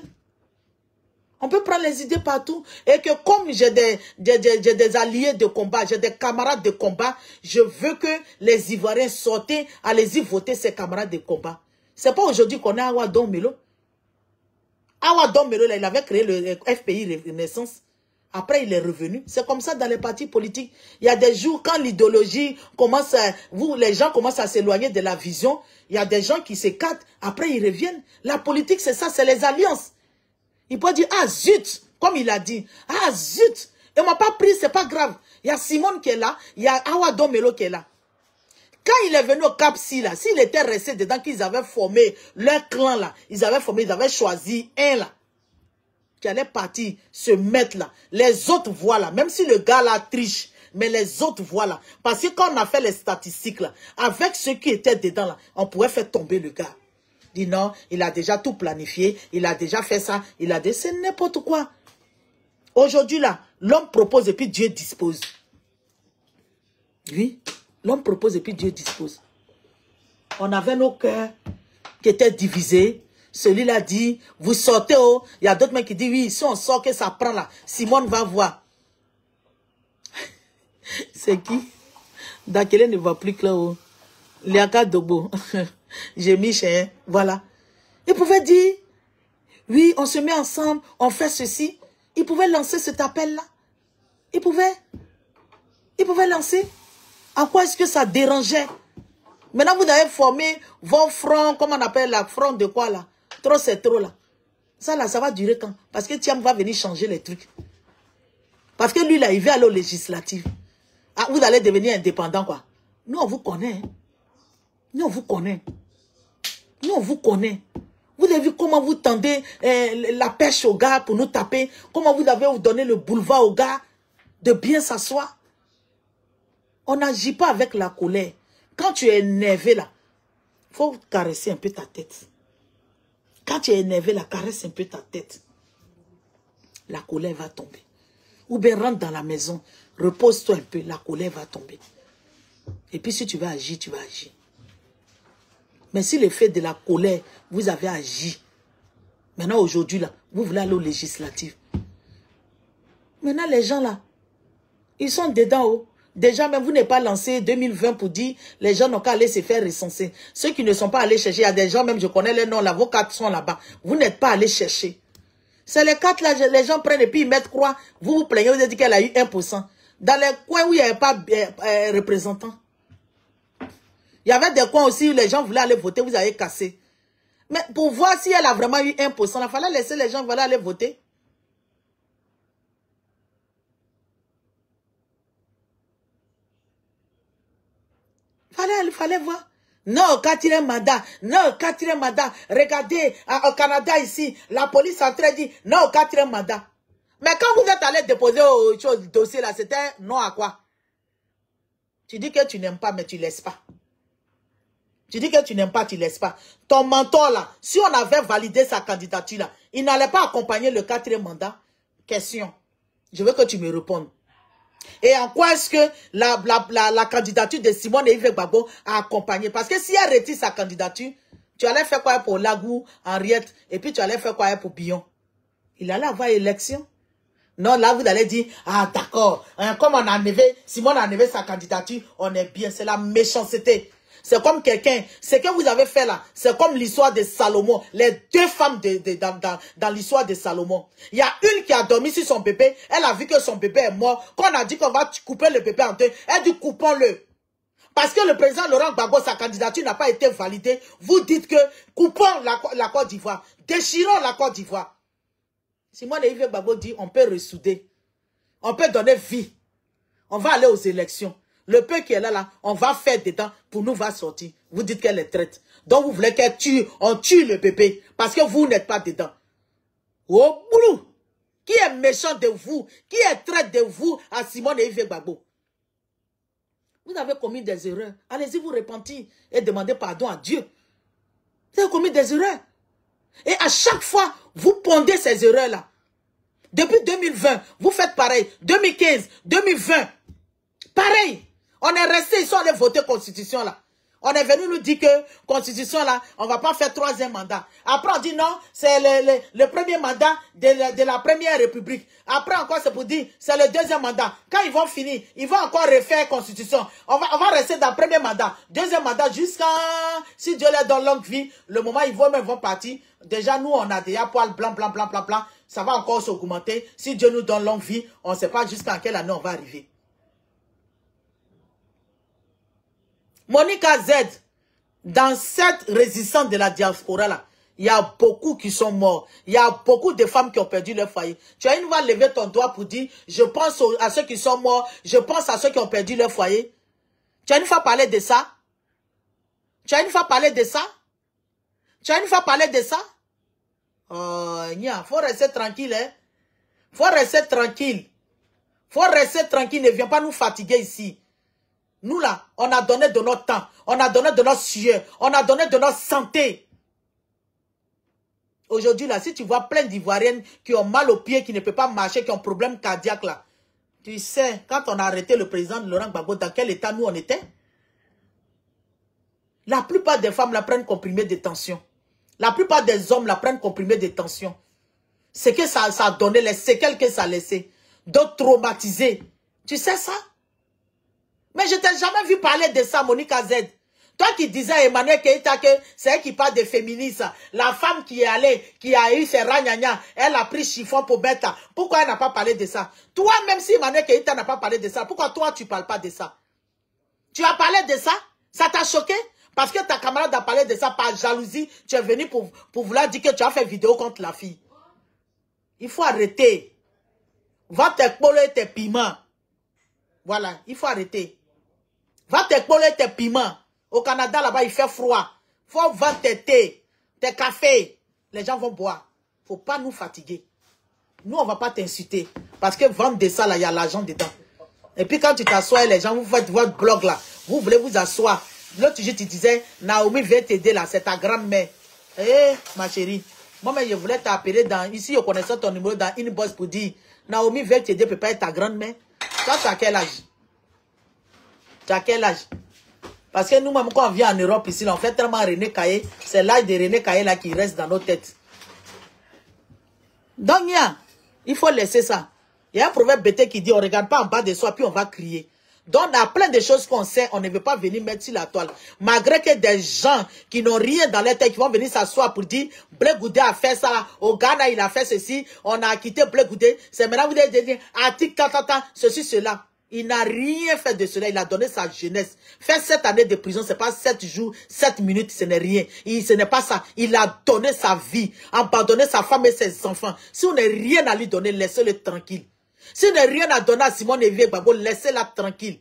On peut prendre les idées partout. Et que comme j'ai des alliés de combat, j'ai des camarades de combat, je veux que les Ivoiriens sortent, allez-y voter ces camarades de combat. C'est pas aujourd'hui qu'on a Awa Domelo. Awa Domelo, il avait créé le FPI Renaissance. Après, il est revenu. C'est comme ça dans les partis politiques. Il y a des jours, quand l'idéologie commence à... les gens commencent à s'éloigner de la vision. Il y a des gens qui s'écartent. Après, ils reviennent. La politique, c'est ça, c'est les alliances. Il peut dire, ah zut, comme il a dit. Ah zut, il ne m'a pas pris, c'est pas grave. Il y a Simone qui est là, il y a Awa Domelo qui est là. Quand il est venu au Cap-Si, là, s'il était resté dedans, qu'ils avaient formé leur clan, là, ils avaient choisi un, là, qui allait partir, se mettre là. Les autres voient, là, même si le gars, là, triche, Mais les autres, voilà. Parce que quand on a fait les statistiques, là, avec ceux qui étaient dedans, là, on pouvait faire tomber le gars. Dit non, il a déjà tout planifié, il a déjà fait ça, il a dit, c'est n'importe quoi. Aujourd'hui, là, l'homme propose et puis Dieu dispose. Oui, l'homme propose et puis Dieu dispose. On avait nos cœurs qui étaient divisés. Celui-là dit, vous sortez, oh. Il y a d'autres mecs qui disent, oui, si on sort, que ça prend là. Simone va voir. C'est qui? Dakele ne va plus que là-haut. Liaka Dobo. J'ai mis chez, voilà. Il pouvait dire, oui, on se met ensemble, on fait ceci. Il pouvait lancer cet appel-là. Il pouvait lancer. À quoi est-ce que ça dérangeait? Maintenant, vous avez formé vos fronts, comment on appelle la front de quoi là? Trop c'est trop là. Ça là, ça va durer quand? Parce que Thiam va venir changer les trucs. Parce que lui là, il veut aller aux législatives. Ah, vous allez devenir indépendant quoi. Nous, on vous connaît. Hein? Nous, on vous connaît. Nous, on vous connaît. Vous avez vu comment vous tendez la pêche aux gars pour nous taper. Comment vous avez donné le boulevard aux gars de bien s'asseoir. On n'agit pas avec la colère. Quand tu es énervé là, il faut caresser un peu ta tête. Quand tu es énervé là, caresse un peu ta tête. La colère va tomber. Ou bien rentre dans la maison, repose-toi un peu, la colère va tomber. Et puis si tu vas agir, tu vas agir. Mais si le fait de la colère, vous avez agi. Maintenant, aujourd'hui, là, vous voulez aller aux législatives. Maintenant, les gens, là, ils sont dedans. Oh. Déjà, même vous n'êtes pas lancé 2020 pour dire les gens n'ont qu'à aller se faire recenser. Ceux qui ne sont pas allés chercher, il y a des gens, même je connais les noms, là, vos cartes sont là-bas. Vous n'êtes pas allés chercher. C'est les cartes, là, les gens prennent et puis ils mettent croix. Vous vous plaignez, vous avez dit qu'elle a eu 1%. Dans les coins où il n'y avait pas représentant. Il y avait des coins aussi où les gens voulaient aller voter, vous avez cassé. Mais pour voir si elle a vraiment eu 1%, il fallait laisser les gens aller voter. Il fallait voir. Non, quatrième mandat. Non, quatrième mandat. Regardez, au Canada ici, la police a très dit, non, quatrième mandat. Mais quand vous êtes allé déposer au dossier là, c'était non à quoi? Tu dis que tu n'aimes pas, mais tu laisses pas. Tu dis que tu n'aimes pas, tu laisses pas. Ton mentor là, si on avait validé sa candidature là, il n'allait pas accompagner le quatrième mandat? Question. Je veux que tu me répondes. Et en quoi est-ce que la candidature de Simone et Yves Gbagbo a accompagné? Parce que si elle retire sa candidature, tu allais faire quoi pour Lagou, Henriette, et puis tu allais faire quoi pour Billon? Il allait avoir élection. Non, là, vous allez dire, ah d'accord, hein, comme on a enlevé, Simone a enlevé sa candidature, on est bien, c'est la méchanceté. C'est comme quelqu'un, ce que vous avez fait là, c'est comme l'histoire de Salomon, les deux femmes dans l'histoire de Salomon. Il y a une qui a dormi sur son bébé, elle a vu que son bébé est mort, quand on a dit qu'on va couper le bébé en deux, elle dit coupons-le. Parce que le président Laurent Gbagbo, sa candidature n'a pas été validée, vous dites que coupons la Côte d'Ivoire, déchirons la Côte d'Ivoire. Simone et Yves Gbagbo dit, on peut ressouder, on peut donner vie, on va aller aux élections. Le peu qui est là, on va faire dedans pour nous va sortir. Vous dites qu'elle est traite. Donc vous voulez qu'elle tue, on tue le bébé. Parce que vous n'êtes pas dedans. Oh boulou! Qui est méchant de vous? Qui est traite de vous à Simone et Yves Gbagbo? Vous avez commis des erreurs. Allez-y vous repentir et demandez pardon à Dieu. Vous avez commis des erreurs. Et à chaque fois, vous pondez ces erreurs-là. Depuis 2020, vous faites pareil. 2015, 2020, pareil. On est resté, ils sont allés voter constitution là. On est venu nous dire que constitution là, on va pas faire troisième mandat. Après on dit non, c'est le premier mandat de la première république. Après encore c'est pour dire, c'est le deuxième mandat. Quand ils vont finir, ils vont encore refaire constitution. On va rester dans le premier mandat. Deuxième mandat jusqu'à, si Dieu leur donne longue vie, le moment ils vont même partir. Déjà nous on a déjà poil blanc. Ça va encore s'augmenter. Si Dieu nous donne longue vie, on ne sait pas jusqu'à quelle année on va arriver. Monica Z, dans cette résistance de la diaspora là, il y a beaucoup qui sont morts. Il y a beaucoup de femmes qui ont perdu leur foyer. Tu as une fois levé ton doigt pour dire, je pense à ceux qui sont morts, je pense à ceux qui ont perdu leur foyer. Tu as une fois parlé de ça? Tu as une fois parlé de ça? Tu as une fois parlé de ça? Oh, il faut rester tranquille, hein? Faut rester tranquille. Faut rester tranquille, ne viens pas nous fatiguer ici. Nous là, on a donné de notre temps, on a donné de notre sueur, on a donné de notre santé. Aujourd'hui là, si tu vois plein d'Ivoiriennes qui ont mal aux pieds, qui ne peuvent pas marcher, qui ont problème cardiaque là, tu sais, quand on a arrêté le président Laurent Gbagbo, dans quel état nous on était? La plupart des femmes la prennent comprimé de tension. La plupart des hommes la prennent comprimé de tension. C'est que ça a donné, les séquelles que ça a laissé. D'autres traumatisés. Tu sais ça? Mais je t'ai jamais vu parler de ça, Monica Z. Toi qui disais à Emmanuel Keïta que c'est elle qui parle de féminisme. La femme qui est allée, qui a eu ses ragnagnas, elle a pris chiffon pour mettre. Pourquoi elle n'a pas parlé de ça? Toi, même si Emmanuel Keïta n'a pas parlé de ça, pourquoi toi tu ne parles pas de ça? Tu as parlé de ça? Ça t'a choqué? Parce que ta camarade a parlé de ça par jalousie. Tu es venu pour vouloir dire que tu as fait vidéo contre la fille. Il faut arrêter. Va t'expoler tes piments. Voilà, il faut arrêter. Va t'expoler tes piments. Au Canada, là-bas, il fait froid. Faut vendre tes thés, tes cafés. Les gens vont boire. Faut pas nous fatiguer. Nous, on va pas t'insulter. Parce que vendre de ça, là, il y a l'argent dedans. Et puis quand tu t'assois, les gens, vous faites votre blog, là. Vous voulez vous asseoir. L'autre jour, tu disais, Naomi vient t'aider, là. C'est ta grand-mère. Eh, ma chérie. Moi, mais je voulais t'appeler dans... Ici, je connaissais ton numéro dans Inbox pour dire, Naomi vient t'aider, peut pas être ta grand-mère. Toi, tu as quel âge? Tu as quel âge? Parce que nous-mêmes, quand on vient en Europe ici, là, on fait tellement René Caillé. C'est l'âge de René Caillé là qui reste dans nos têtes. Donc, il faut laisser ça. Il y a un proverbe bêté qui dit, on ne regarde pas en bas de soi, puis on va crier. Donc, il y a plein de choses qu'on sait, on ne veut pas venir mettre sur la toile. Malgré que des gens qui n'ont rien dans leur tête, qui vont venir s'asseoir pour dire, Blé Goudé a fait ça, au Ghana, il a fait ceci, on a quitté Blé Goudé. C'est maintenant vous devez dire, article, ceci, cela. Il n'a rien fait de cela. Il a donné sa jeunesse. Faire 7 années de prison, c'est pas 7 jours, 7 minutes, ce n'est rien. Ce n'est pas ça. Il a donné sa vie, abandonné sa femme et ses enfants. Si on n'a rien à lui donner, laissez-le tranquille. Si on n'a rien à donner à Simone Evier Gbagbo, laissez-la tranquille.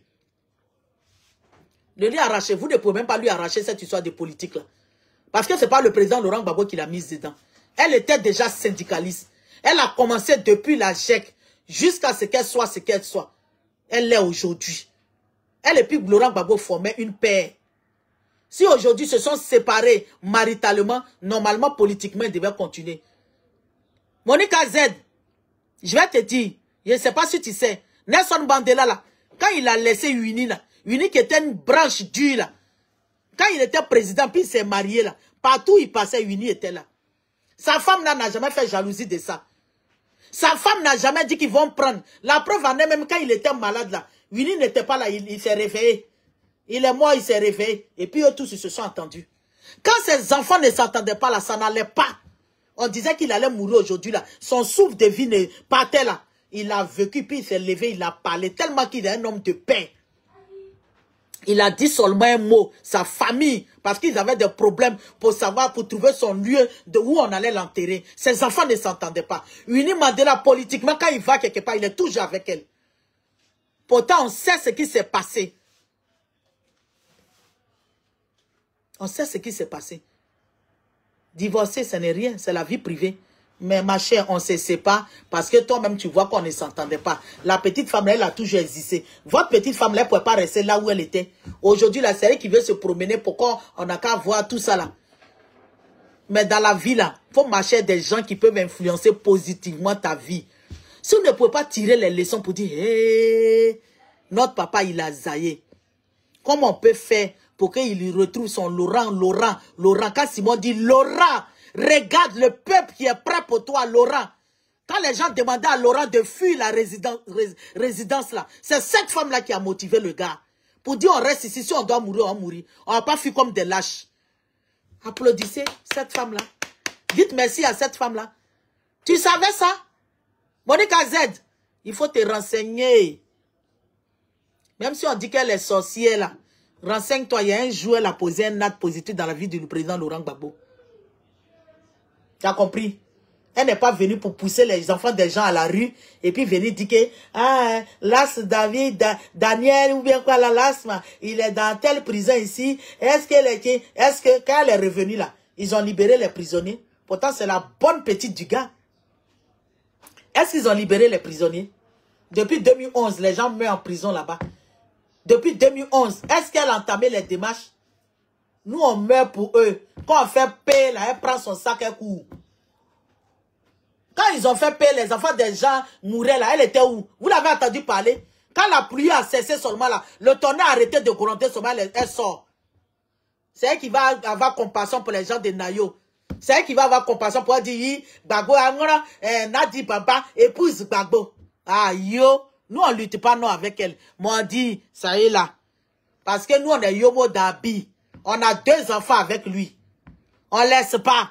Ne lui arrachez. Vous ne pouvez même pas lui arracher cette histoire de politique là. Parce que ce n'est pas le président Laurent Gbagbo qui l'a mise dedans. Elle était déjà syndicaliste. Elle a commencé depuis la GEC jusqu'à ce qu'elle soit ce qu'elle soit. Elle l'est aujourd'hui. Elle et puis Laurent Gbagbo formaient une paire. Si aujourd'hui se sont séparés maritalement, normalement, politiquement, ils devaient continuer. Monica Z, je vais te dire, je ne sais pas si tu sais, Nelson Mandela, là, quand il a laissé Uni, là, Uni qui était une branche dure, là, quand il était président, puis il s'est marié, là, partout où il passait, Uni était là. Sa femme là n'a jamais fait jalousie de ça. Sa femme n'a jamais dit qu'ils vont prendre. La preuve en est, même quand il était malade là, Winnie n'était pas là, il s'est réveillé. Il est mort, il s'est réveillé. Et puis eux tous, ils se sont entendus. Quand ses enfants ne s'entendaient pas là, ça n'allait pas. On disait qu'il allait mourir aujourd'hui là. Son souffle de vie ne partait là. Il a vécu, puis il s'est levé, il a parlé. Tellement qu'il est un homme de paix. Il a dit seulement un mot, sa famille, parce qu'ils avaient des problèmes pour savoir, pour trouver son lieu de où on allait l'enterrer. Ses enfants ne s'entendaient pas. Winnie Mandela, politiquement, quand il va quelque part, il est toujours avec elle. Pourtant, on sait ce qui s'est passé. On sait ce qui s'est passé. Divorcer, ce n'est rien, c'est la vie privée. Mais ma chère, on se sépare parce que toi-même, tu vois qu'on ne s'entendait pas. La petite femme, elle a toujours existé. Votre petite femme, elle ne pouvait pas rester là où elle était. Aujourd'hui, la série qui veut se promener, pourquoi on n'a qu'à voir tout ça là? Mais dans la vie là, il faut marcher des gens qui peuvent influencer positivement ta vie. Si on ne peut pas tirer les leçons pour dire, hey, notre papa, il a zaillé. Comment on peut faire pour qu'il retrouve son Laurent? Quand Simon dit Laurent, regarde le peuple qui est prêt pour toi, Laurent. Quand les gens demandaient à Laurent de fuir la résidence là, c'est cette femme-là qui a motivé le gars. Pour dire on reste ici, si on doit mourir, on mourir. On va pas fuir comme des lâches. Applaudissez cette femme-là. Dites merci à cette femme-là. Tu savais ça? Monica Z, il faut te renseigner. Même si on dit qu'elle est sorcière là, renseigne-toi, il y a un jour, elle a posé un acte positif dans la vie du président Laurent Gbagbo. Tu as compris? Elle n'est pas venue pour pousser les enfants des gens à la rue et puis venir dire que Las David, Daniel ou bien quoi là, Lasma, il est dans telle prison ici. Est-ce que quand elle est revenue là, ils ont libéré les prisonniers? Pourtant, c'est la bonne petite du gars. Est-ce qu'ils ont libéré les prisonniers? Depuis 2011, les gens meurent en prison là-bas. Depuis 2011, est-ce qu'elle a entamé les démarches? Nous, on meurt pour eux. Quand on fait paix, là, elle prend son sac et court. Quand ils ont fait paix, les enfants des gens mouraient là, elle était où? Vous l'avez entendu parler? Quand la pluie a cessé seulement là, le tonnerre a arrêté de gronder seulement, elle sort. C'est elle qui va avoir compassion pour les gens de Nayo. C'est elle qui va avoir compassion pour dire, Bagbo, Nadi Baba, épouse Bagbo. Ah, yo, nous on lutte pas non avec elle. Moi on dit, ça y est là. Parce que nous on est Yomo Dabi. On a 2 enfants avec lui. On laisse pas.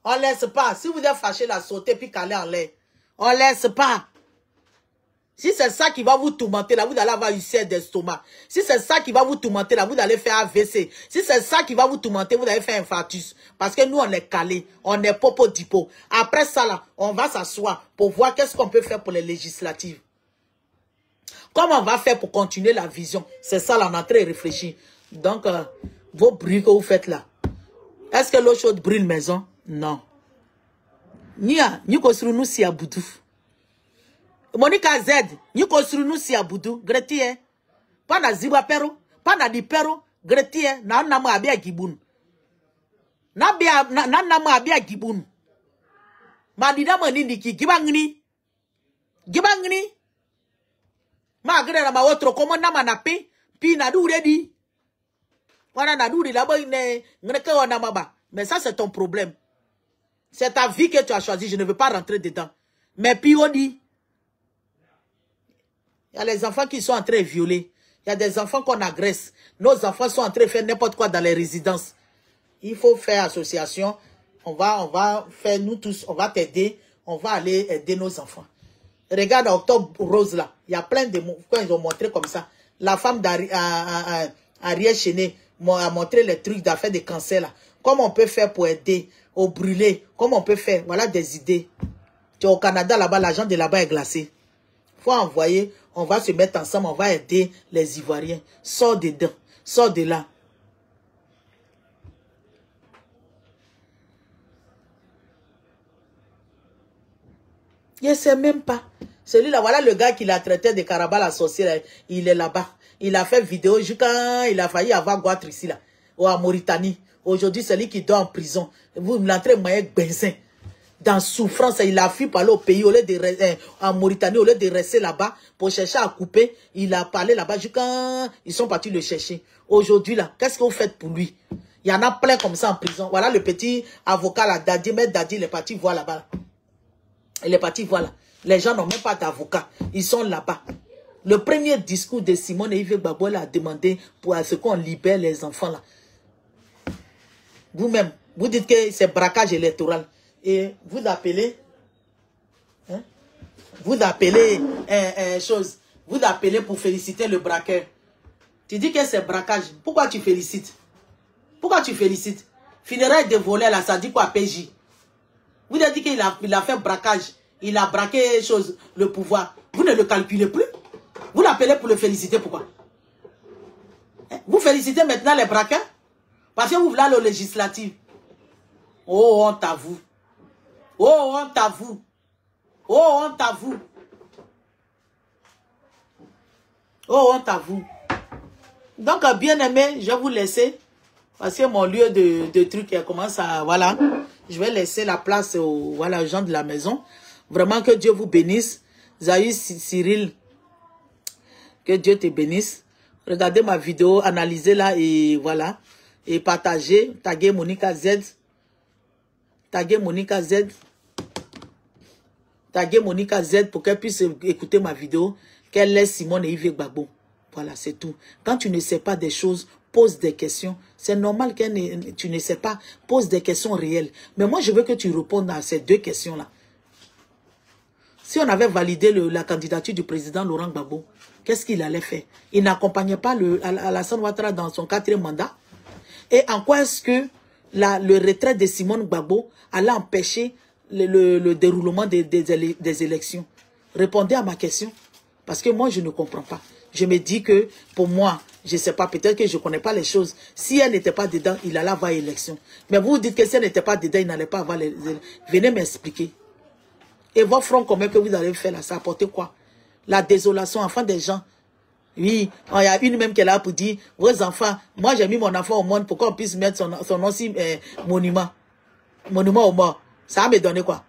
On laisse pas. Si vous êtes fâché, la sauter puis caler en l'air. On laisse pas. Si c'est ça qui va vous tourmenter, là, vous allez avoir ulcère d'estomac. Si c'est ça qui va vous tourmenter, là, vous allez faire AVC. Si c'est ça qui va vous tourmenter, vous allez faire infarctus. Parce que nous, on est calé. On est popo dipo. Après ça, là, on va s'asseoir pour voir qu'est-ce qu'on peut faire pour les législatives. Comment on va faire pour continuer la vision? C'est ça, là, on est en train de réfléchir. Donc, vos bruits que vous faites là. Est-ce que l'eau chaude brûle maison? Non. Ni construit nous si à Boudou. Monica Z, ni construit nous si à Boudou. Gretie, pas na ziba pero, pas na di pero. Gretie, na nama abia gibun. Na nama abia gibun. Madida manindiki gibangni. Gibangni. Ma gre na ma otro como nama na pi na du ready. Wana na du là-bas ngreke wana maba. Mais ça c'est ton problème. C'est ta vie que tu as choisi. Je ne veux pas rentrer dedans. Mais puis on dit, il y a les enfants qui sont en train de violer. Il y a des enfants qu'on agresse. Nos enfants sont en train de faire n'importe quoi dans les résidences. Il faut faire association. On va faire, nous tous, on va t'aider. On va aller aider nos enfants. Regarde Octobre Rose là. Il y a plein de mots. Quand ils ont montré comme ça. La femme d'Ariel Chené a montré les trucs d'affaires de cancer là. Comment on peut faire pour aider au brûler? Comment on peut faire? Voilà des idées. Tu es au Canada là-bas, l'argent de là-bas est glacé. Faut envoyer, on va se mettre ensemble, on va aider les Ivoiriens. Sors dedans, sors de là. Je ne sais même pas. Celui-là, voilà le gars qui l'a traité de Karabal associé, là, il est là-bas. Il a fait vidéo quand il a failli avoir Guatre ici, là, ou en Mauritanie. Aujourd'hui, c'est lui qui dort en prison. Vous l'entrez avec Benzin. Dans souffrance, il a fui parler au pays, au lieu de en Mauritanie, au lieu de rester là-bas pour chercher à couper. Il a parlé là-bas quand ils sont partis le chercher. Aujourd'hui, là, qu'est-ce que vous faites pour lui? Il y en a plein comme ça en prison. Voilà le petit avocat là, Dadi, Maître Dadi, il est parti voir là-bas. Il est parti voir là. Les gens n'ont même pas d'avocat. Ils sont là-bas. Le premier discours de Simone Yves Gbagbo a demandé pour ce qu'on libère les enfants là. Vous-même, vous dites que c'est braquage électoral. Et vous appelez, hein, vous appelez vous appelez pour féliciter le braqueur. Tu dis que c'est braquage. Pourquoi tu félicites? Pourquoi tu félicites? Funérailles de voler là, ça dit quoi PJ? Vous avez dit qu'il a fait braquage. Il a braqué le pouvoir. Vous ne le calculez plus. Vous l'appelez pour le féliciter. Pourquoi? Vous félicitez maintenant les braqueurs? Parce que vous voulez aller aux législatives. Oh, honte à vous. Oh, honte à vous. Oh, honte à vous. Oh, honte à vous. Donc, bien aimé, je vais vous laisser. Parce que mon lieu de truc commence à... Voilà. Je vais laisser la place aux gens de la maison. Vraiment, que Dieu vous bénisse. Zahir Cyril, que Dieu te bénisse. Regardez ma vidéo, analysez-la et voilà. Et partagez. Taguez Monica Z. Taguez Monica Z. Taguez Monica Z pour qu'elle puisse écouter ma vidéo. Qu'elle laisse Simone et Yves Gbagbo. Voilà, c'est tout. Quand tu ne sais pas des choses, pose des questions. C'est normal que tu ne sais pas. Pose des questions réelles. Mais moi, je veux que tu répondes à ces 2 questions-là. Si on avait validé la candidature du président Laurent Gbagbo, qu'est-ce qu'il allait faire? Il n'accompagnait pas Alassane Ouattara dans son 4e mandat. Et en quoi est-ce que le retrait de Simone Gbagbo allait empêcher le déroulement des élections? Répondez à ma question. Parce que moi, je ne comprends pas. Je me dis que, pour moi, je ne sais pas, peut-être que je ne connais pas les choses. Si elle n'était pas dedans, il allait avoir élection. Mais vous dites que si elle n'était pas dedans, il n'allait pas avoir les... Venez m'expliquer. Et vos fronts communs que vous allez faire là, ça apporte quoi? La désolation, enfant des gens. Oui, il y a une même qui est là pour dire, vos enfants, moi j'ai mis mon enfant au monde pour qu'on puisse mettre son nom sur monument. Monument aux morts. Ça va me donner quoi?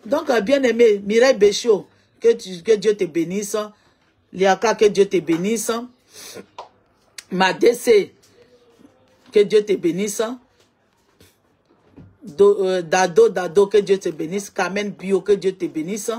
Donc, bien aimé, Mireille Béchot, que Dieu te bénisse. Liaka, que Dieu te bénisse. Madessé, que Dieu te bénisse. Dado, que Dieu te bénisse. Carmen Bio, que Dieu te bénisse.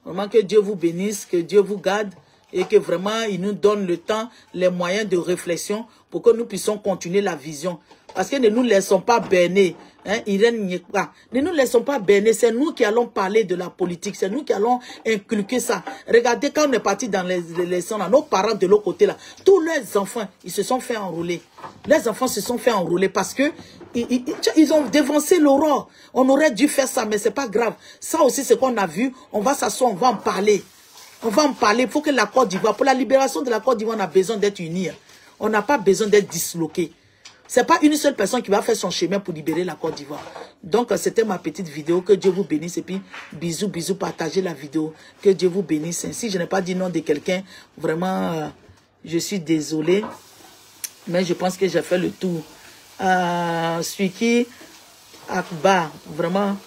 Vraiment que Dieu vous bénisse, que Dieu vous garde et que vraiment il nous donne le temps, les moyens de réflexion pour que nous puissions continuer la vision. Parce que ne nous laissons pas berner. Hein, ne nous laissons pas berner. C'est nous qui allons parler de la politique. C'est nous qui allons inculquer ça. Regardez quand on est parti dans les sons, nos parents de l'autre côté là, tous leurs enfants, ils se sont fait enrôler. Les enfants se sont fait enrôler parce que ils ont dévancé l'aurore. On aurait dû faire ça, mais c'est pas grave. Ça aussi, c'est qu'on a vu. On va s'asseoir, on va en parler. On va en parler. Il faut que la Côte d'Ivoire, pour la libération de la Côte d'Ivoire, on a besoin d'être unis. On n'a pas besoin d'être disloqués. C'est pas une seule personne qui va faire son chemin pour libérer la Côte d'Ivoire. Donc, c'était ma petite vidéo. Que Dieu vous bénisse. Et puis, bisous, bisous, partagez la vidéo. Que Dieu vous bénisse. Si je n'ai pas dit nom de quelqu'un, vraiment, je suis désolé. Mais je pense que j'ai fait le tour. Suiki Akbar, vraiment,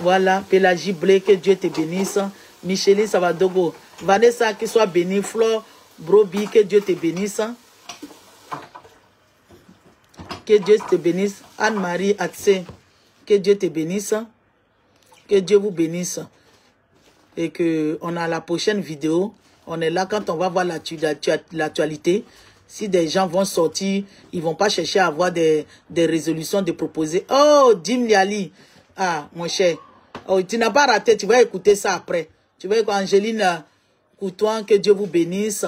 voilà. Pélagie Blé, que Dieu te bénisse. Micheline Savadogo. Vanessa, que soit bénie. Flore Brobi, que Dieu te bénisse. Que Dieu te bénisse. Anne-Marie Atse, que Dieu te bénisse. Que Dieu vous bénisse. Et que on a la prochaine vidéo. On est là quand on va voir l'actualité. Si des gens vont sortir, ils vont pas chercher à avoir des résolutions de proposer. Oh, Dim Liali. Ah, mon cher. Oh, tu n'as pas raté. Tu vas écouter ça après. Tu vas écouter Angéline Coutouan, que Dieu vous bénisse.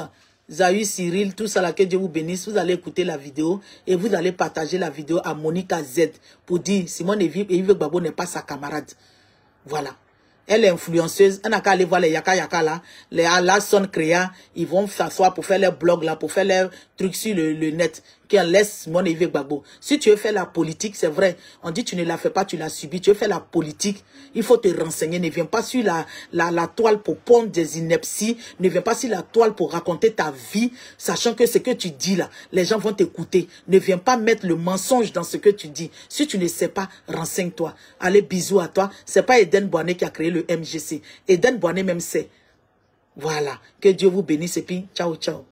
Zahü Cyril, tout ça là, que Dieu vous bénisse. Vous allez écouter la vidéo et vous allez partager la vidéo à Monica Z pour dire Simone Yves Gbagbo n'est pas sa camarade. Voilà. Elle est influenceuse. Elle n'a qu'à aller voir les Yaka là. Les Alasson Créa. Ils vont s'asseoir pour faire leurs blogs là, pour faire leurs trucs sur le net. Qui en laisse Simone Yves Gbagbo. Si tu veux faire la politique, c'est vrai. On dit tu ne la fais pas, tu l'as subi. Tu veux faire la politique, il faut te renseigner. Ne viens pas sur la toile pour pondre des inepties. Ne viens pas sur la toile pour raconter ta vie, sachant que ce que tu dis là, les gens vont t'écouter. Ne viens pas mettre le mensonge dans ce que tu dis. Si tu ne sais pas, renseigne-toi. Allez, bisous à toi. C'est pas Eden Boané qui a créé le MGC. Eden Boané même sait. Voilà. Que Dieu vous bénisse et puis ciao, ciao.